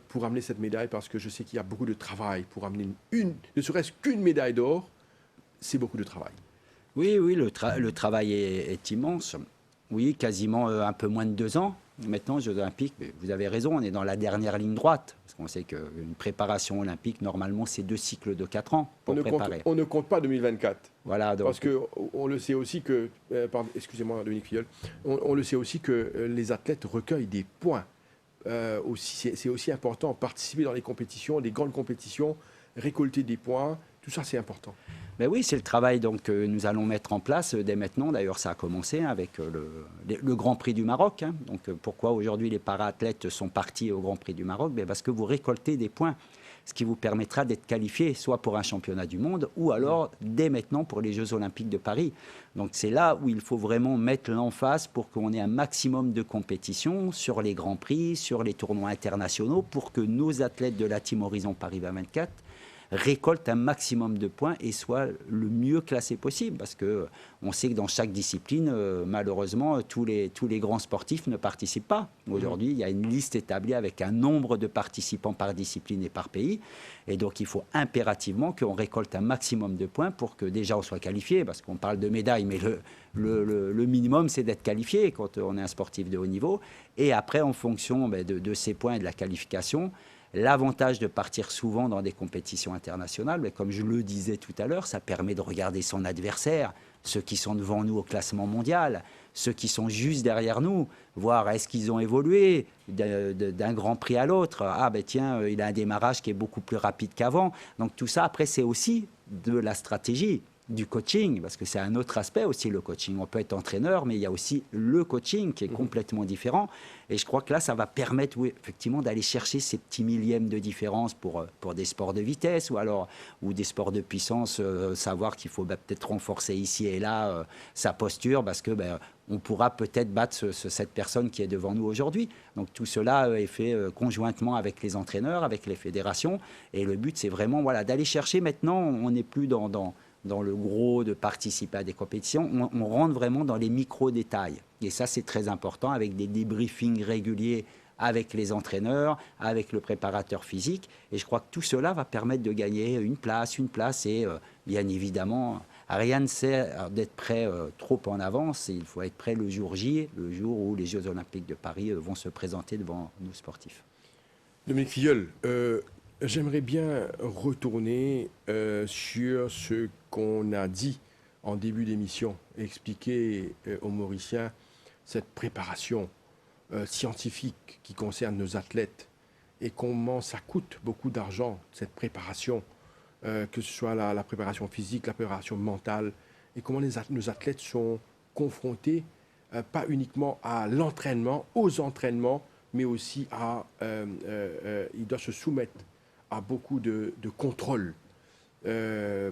Speaker 1: pour ramener cette médaille? Parce que je sais qu'il y a beaucoup de travail pour ramener ne serait-ce qu'une médaille d'or, c'est beaucoup de travail.
Speaker 2: Oui, le travail est immense. Oui, quasiment un peu moins de 2 ans. Maintenant, Jeux Olympiques, vous avez raison, on est dans la dernière ligne droite. Parce qu'on sait qu'une préparation olympique, normalement, c'est 2 cycles de 4 ans pour préparer.
Speaker 1: On ne compte pas 2024.
Speaker 2: Voilà, donc,
Speaker 1: parce qu'on le sait aussi que, excusez-moi Dominique Filleul, on le sait aussi que les athlètes recueillent des points. C'est aussi important, participer dans les compétitions, les grandes compétitions, récolter des points, tout ça c'est important.
Speaker 2: Ben oui, c'est le travail donc, que nous allons mettre en place dès maintenant. D'ailleurs, ça a commencé avec le Grand Prix du Maroc. Hein. Donc, pourquoi aujourd'hui les para-athlètes sont partis au Grand Prix du Maroc? Ben parce que vous récoltez des points, ce qui vous permettra d'être qualifié soit pour un championnat du monde ou alors dès maintenant pour les Jeux Olympiques de Paris. Donc, c'est là où il faut vraiment mettre l'emphase pour qu'on ait un maximum de compétition sur les Grands Prix, sur les tournois internationaux, pour que nos athlètes de la Team Horizon Paris 2024 récolte un maximum de points et soit le mieux classé possible. Parce qu'on sait que dans chaque discipline, malheureusement, tous les grands sportifs ne participent pas. Aujourd'hui, il y a une liste établie avec un nombre de participants par discipline et par pays. Et donc, il faut impérativement qu'on récolte un maximum de points pour que déjà on soit qualifié. Parce qu'on parle de médailles, mais le minimum, c'est d'être qualifié quand on est un sportif de haut niveau. Et après, en fonction de ces points et de la qualification, l'avantage de partir souvent dans des compétitions internationales, mais comme je le disais tout à l'heure, ça permet de regarder son adversaire, ceux qui sont devant nous au classement mondial, ceux qui sont juste derrière nous, voir est-ce qu'ils ont évolué d'un Grand Prix à l'autre. Ah ben tiens, il a un démarrage qui est beaucoup plus rapide qu'avant. Donc tout ça, après, c'est aussi de la stratégie, du coaching, parce que c'est un autre aspect aussi, le coaching. On peut être entraîneur, mais il y a aussi le coaching qui est complètement différent. Et je crois que là, ça va permettre, oui, effectivement, d'aller chercher ces petits millièmes de différence pour des sports de vitesse ou des sports de puissance, savoir qu'il faut peut-être renforcer ici et là sa posture, parce que on pourra peut-être battre cette personne qui est devant nous aujourd'hui. Donc tout cela est fait conjointement avec les entraîneurs, avec les fédérations. Et le but, c'est vraiment d'aller chercher maintenant, on n'est plus dans le gros de participer à des compétitions, on rentre vraiment dans les micro-détails. Et ça, c'est très important, avec des débriefings réguliers avec les entraîneurs, avec le préparateur physique. Et je crois que tout cela va permettre de gagner une place. Et bien évidemment, rien ne sert d'être prêt trop en avance. Il faut être prêt le jour J, le jour où les Jeux Olympiques de Paris vont se présenter devant nos sportifs.
Speaker 1: Dominique Filleul, j'aimerais bien retourner sur ce qu'on a dit en début d'émission, expliquer aux Mauriciens cette préparation scientifique qui concerne nos athlètes et comment ça coûte beaucoup d'argent, cette préparation, que ce soit la préparation physique, la préparation mentale, et comment nos athlètes sont confrontés pas uniquement à l'entraînement, aux entraînements, mais aussi ils doivent se soumettre à beaucoup de contrôle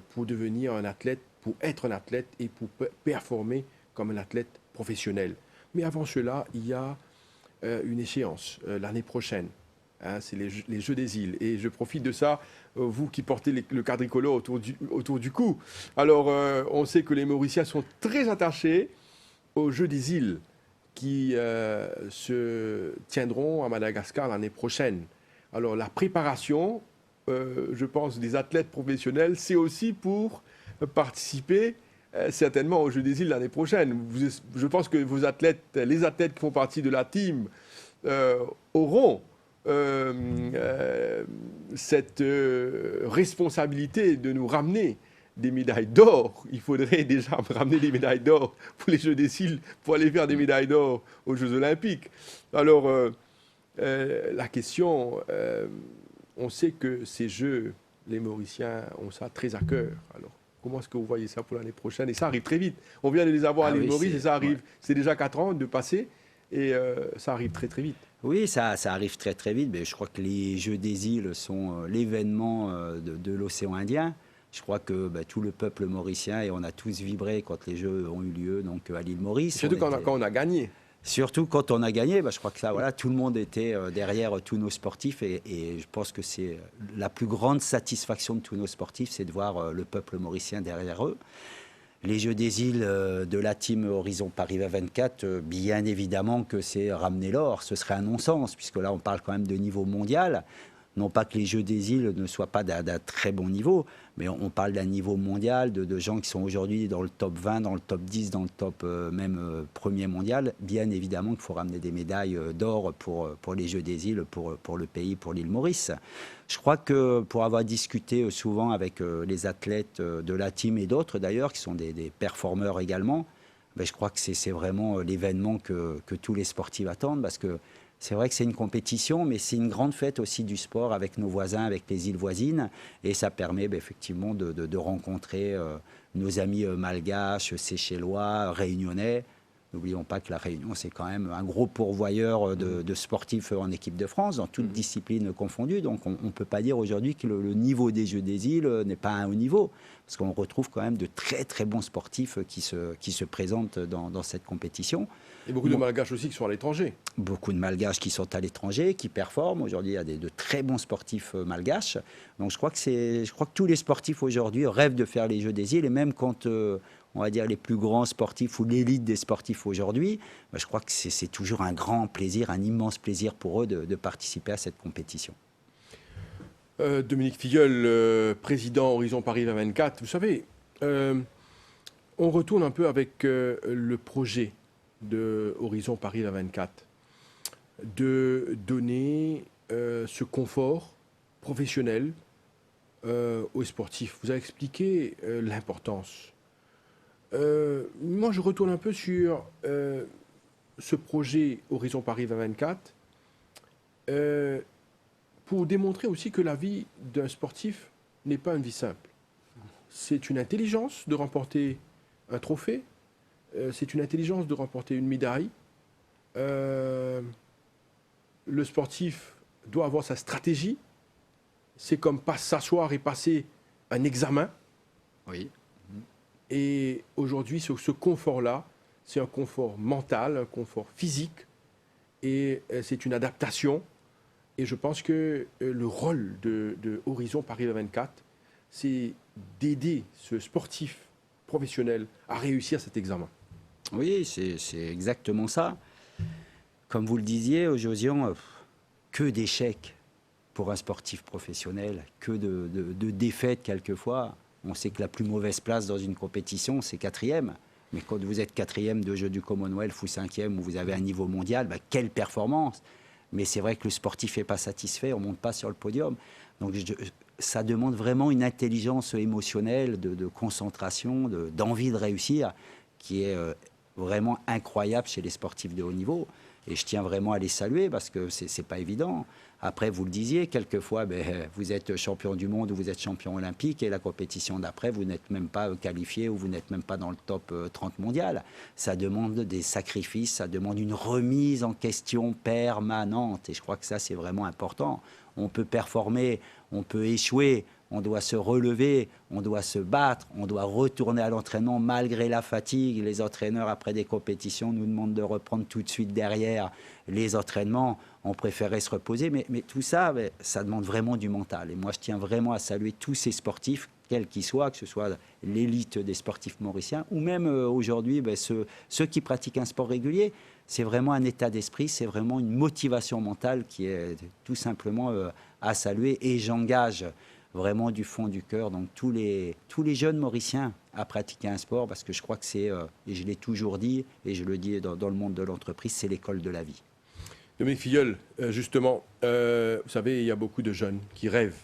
Speaker 1: pour devenir un athlète, pour être un athlète et pour performer comme un athlète professionnel. Mais avant cela, il y a une échéance l'année prochaine. Hein, c'est les Jeux des îles. Et je profite de ça, vous qui portez le quadricolore autour du cou. Alors, on sait que les Mauriciens sont très attachés aux Jeux des îles qui se tiendront à Madagascar l'année prochaine. Alors, la préparation, je pense, des athlètes professionnels, c'est aussi pour participer certainement aux Jeux des îles l'année prochaine. Je pense que les athlètes qui font partie de la team auront cette responsabilité de nous ramener des médailles d'or. Il faudrait déjà ramener des médailles d'or pour les Jeux des îles, pour aller faire des médailles d'or aux Jeux olympiques. Alors, la question, on sait que ces Jeux, les Mauriciens ont ça très à cœur. Alors, Comment est-ce que vous voyez ça pour l'année prochaine? Et ça arrive très vite. On vient de les avoir à l'île Maurice et ça arrive. Ouais. C'est déjà 4 ans de passé et ça arrive très très vite.
Speaker 2: Oui, ça arrive très très vite. Mais je crois que les Jeux des îles sont l'événement de l'océan Indien. Je crois que tout le peuple mauricien, et on a tous vibré quand les Jeux ont eu lieu donc, à l'île Maurice.
Speaker 1: Surtout quand on a gagné.
Speaker 2: Surtout quand on a gagné, je crois que ça, voilà, tout le monde était derrière tous nos sportifs et je pense que c'est la plus grande satisfaction de tous nos sportifs, c'est de voir le peuple mauricien derrière eux. Les Jeux des îles de la team Horizon Paris 2024, bien évidemment que c'est ramener l'or, ce serait un non-sens, puisque là on parle quand même de niveau mondial. Non pas que les Jeux des îles ne soient pas d'un très bon niveau, mais on parle d'un niveau mondial, de gens qui sont aujourd'hui dans le top 20, dans le top 10, dans le top même premier mondial. Bien évidemment qu'il faut ramener des médailles d'or pour les Jeux des îles, pour le pays, pour l'île Maurice. Je crois que pour avoir discuté souvent avec les athlètes de la team et d'autres d'ailleurs, qui sont des performeurs également, je crois que c'est vraiment l'événement que tous les sportifs attendent, parce que c'est vrai que c'est une compétition, mais c'est une grande fête aussi du sport avec nos voisins, avec les îles voisines. Et ça permet effectivement de rencontrer nos amis malgaches, séchellois, réunionnais. N'oublions pas que la Réunion, c'est quand même un gros pourvoyeur de sportifs en équipe de France, dans toutes disciplines confondues. Donc on ne peut pas dire aujourd'hui que le niveau des Jeux des îles n'est pas à un haut niveau, parce qu'on retrouve quand même de très très bons sportifs qui se présentent dans cette compétition.
Speaker 1: Et beaucoup de Malgaches aussi qui sont à l'étranger.
Speaker 2: Beaucoup de Malgaches qui sont à l'étranger, qui performent. Aujourd'hui, il y a de très bons sportifs malgaches. Donc je crois que tous les sportifs aujourd'hui rêvent de faire les Jeux des îles. Et même quand, on va dire, les plus grands sportifs ou l'élite des sportifs aujourd'hui, je crois que c'est toujours un grand plaisir, un immense plaisir pour eux de participer à cette compétition.
Speaker 1: Dominique Filleul, président Horizon Paris 2024. Vous savez, on retourne un peu avec le projet de Horizon Paris 2024, de donner ce confort professionnel aux sportifs. Vous avez expliqué l'importance. Moi, je retourne un peu sur ce projet Horizon Paris 2024 pour démontrer aussi que la vie d'un sportif n'est pas une vie simple. C'est une intelligence de remporter un trophée. C'est une intelligence de remporter une médaille. Le sportif doit avoir sa stratégie. C'est comme pas s'asseoir et passer un examen.
Speaker 2: Oui.
Speaker 1: Et aujourd'hui, ce confort-là, c'est un confort mental, un confort physique. Et c'est une adaptation. Et je pense que le rôle de Horizon Paris 2024, c'est d'aider ce sportif professionnel à réussir cet examen.
Speaker 2: Oui, c'est exactement ça. Comme vous le disiez, Josian, que d'échecs pour un sportif professionnel, que de défaites quelquefois. On sait que la plus mauvaise place dans une compétition, c'est 4e. Mais quand vous êtes 4e de Jeux du Commonwealth ou 5e, où vous avez un niveau mondial, quelle performance! Mais c'est vrai que le sportif n'est pas satisfait, on ne monte pas sur le podium. Donc ça demande vraiment une intelligence émotionnelle, de concentration, d'envie de réussir, qui est vraiment incroyable chez les sportifs de haut niveau. Et je tiens vraiment à les saluer parce que ce n'est pas évident. Après, vous le disiez, quelquefois, vous êtes champion du monde ou vous êtes champion olympique et la compétition d'après, vous n'êtes même pas qualifié ou vous n'êtes même pas dans le top 30 mondial. Ça demande des sacrifices, ça demande une remise en question permanente. Et je crois que ça, c'est vraiment important. On peut performer, on peut échouer, on doit se relever, on doit se battre, on doit retourner à l'entraînement malgré la fatigue. Les entraîneurs, après des compétitions, nous demandent de reprendre tout de suite derrière les entraînements. On préférait se reposer, mais tout ça, ça demande vraiment du mental. Et moi, je tiens vraiment à saluer tous ces sportifs, quels qu'ils soient, que ce soit l'élite des sportifs mauriciens, ou même aujourd'hui, ceux qui pratiquent un sport régulier. C'est vraiment un état d'esprit, c'est vraiment une motivation mentale qui est tout simplement à saluer. Et j'engage vraiment du fond du cœur donc tous les jeunes Mauriciens à pratiquer un sport, parce que je crois que c'est, et je l'ai toujours dit, et je le dis dans le monde de l'entreprise, c'est l'école de la vie.
Speaker 1: Dominique Filleul, justement, vous savez, il y a beaucoup de jeunes qui rêvent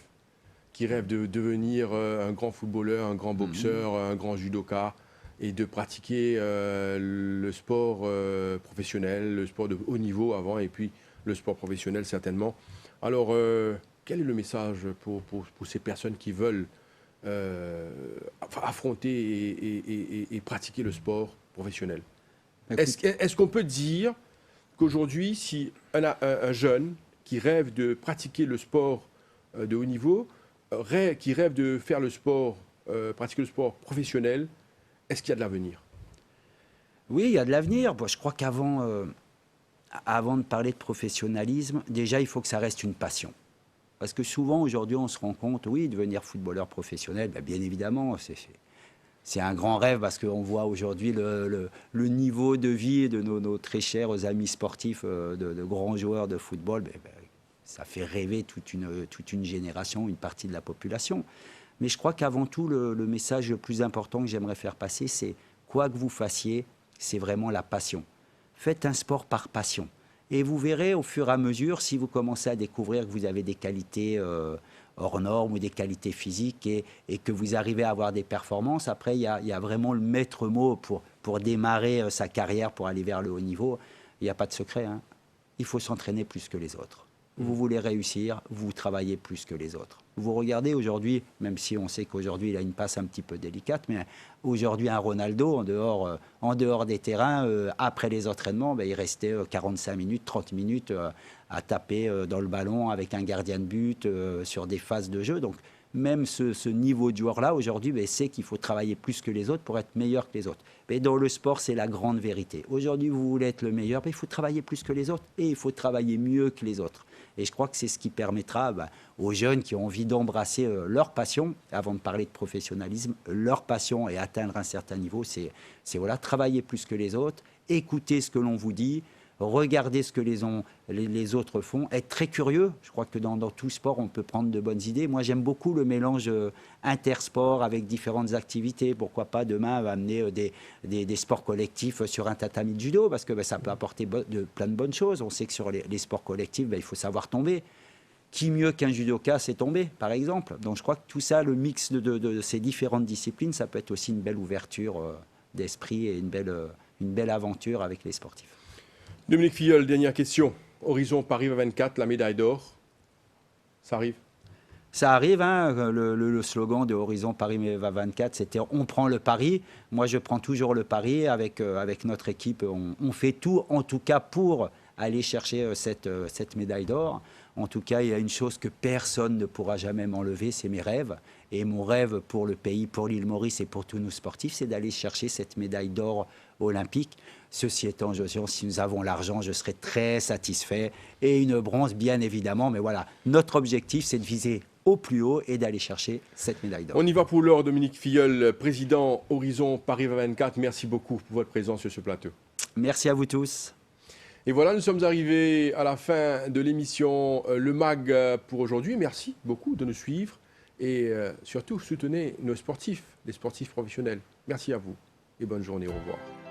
Speaker 1: de devenir un grand footballeur, un grand boxeur, un grand judoka, et de pratiquer le sport professionnel, le sport de haut niveau avant, et puis le sport professionnel certainement. Alors, quel est le message pour ces personnes qui veulent affronter et pratiquer le sport professionnel.
Speaker 2: Écoute,
Speaker 1: Est-ce qu'on peut dire qu'aujourd'hui, si un jeune qui rêve de pratiquer le sport de haut niveau, qui rêve de faire le sport, pratiquer le sport professionnel, est-ce qu'il y a de l'avenir?
Speaker 2: oui, il y a de l'avenir. Bon, je crois avant de parler de professionnalisme, déjà, il faut que ça reste une passion. Parce que souvent, aujourd'hui, on se rend compte, oui, devenir footballeur professionnel, ben, bien évidemment, c'est un grand rêve parce qu'on voit aujourd'hui le niveau de vie de nos très chers amis sportifs, de grands joueurs de football. Ça fait rêver toute une génération, une partie de la population. Mais je crois qu'avant tout, le message le plus important que j'aimerais faire passer, c'est quoi que vous fassiez, c'est vraiment la passion. Faites un sport par passion. Et vous verrez au fur et à mesure, si vous commencez à découvrir que vous avez des qualités hors normes ou des qualités physiques et que vous arrivez à avoir des performances, après, il y a vraiment le maître mot pour démarrer sa carrière, pour aller vers le haut niveau. Il n'y a pas de secret, hein. Il faut s'entraîner plus que les autres. Vous voulez réussir, vous travaillez plus que les autres. Vous regardez aujourd'hui, même si on sait qu'aujourd'hui il a une passe un petit peu délicate, mais aujourd'hui un Ronaldo, en dehors des terrains, après les entraînements, il restait 45 minutes, 30 minutes à taper dans le ballon avec un gardien de but sur des phases de jeu. Donc même ce niveau de joueur-là, aujourd'hui, sait qu'il faut travailler plus que les autres pour être meilleur que les autres. Mais dans le sport, c'est la grande vérité. Aujourd'hui, vous voulez être le meilleur, il faut travailler plus que les autres et il faut travailler mieux que les autres. Et je crois que c'est ce qui permettra aux jeunes qui ont envie d'embrasser leur passion, avant de parler de professionnalisme, leur passion et atteindre un certain niveau, c'est voilà, travailler plus que les autres, écouter ce que l'on vous dit, regarder ce que les autres font, être très curieux. Je crois que dans tout sport, on peut prendre de bonnes idées. Moi, j'aime beaucoup le mélange intersport avec différentes activités. Pourquoi pas demain amener des sports collectifs sur un tatami de judo, parce que ça peut apporter plein de bonnes choses. On sait que sur les sports collectifs, il faut savoir tomber. Qui mieux qu'un judoka sait tomber, par exemple? Donc je crois que tout ça, le mix de ces différentes disciplines, ça peut être aussi une belle ouverture d'esprit et une belle aventure avec les sportifs.
Speaker 1: Dominique Filleul, dernière question. Horizon Paris 24, la médaille d'or, ça arrive?
Speaker 2: Ça arrive, hein, le slogan de Horizon Paris 24, c'était « On prend le pari ». Moi, je prends toujours le pari avec notre équipe. On fait tout, en tout cas, pour aller chercher cette médaille d'or. En tout cas, il y a une chose que personne ne pourra jamais m'enlever, c'est mes rêves. Et mon rêve pour le pays, pour l'île Maurice et pour tous nos sportifs, c'est d'aller chercher cette médaille d'or olympique. Ceci étant, si nous avons l'argent, je serai très satisfait. Et une bronze, bien évidemment. Mais voilà, notre objectif, c'est de viser au plus haut et d'aller chercher cette médaille d'or.
Speaker 1: On y va pour l'or. Dominique Filleul, président Horizon Paris 24. Merci beaucoup pour votre présence sur ce plateau.
Speaker 2: Merci à vous tous.
Speaker 1: Et voilà, nous sommes arrivés à la fin de l'émission Le Mag pour aujourd'hui. Merci beaucoup de nous suivre et surtout soutenez nos sportifs, les sportifs professionnels. Merci à vous et bonne journée. Au revoir.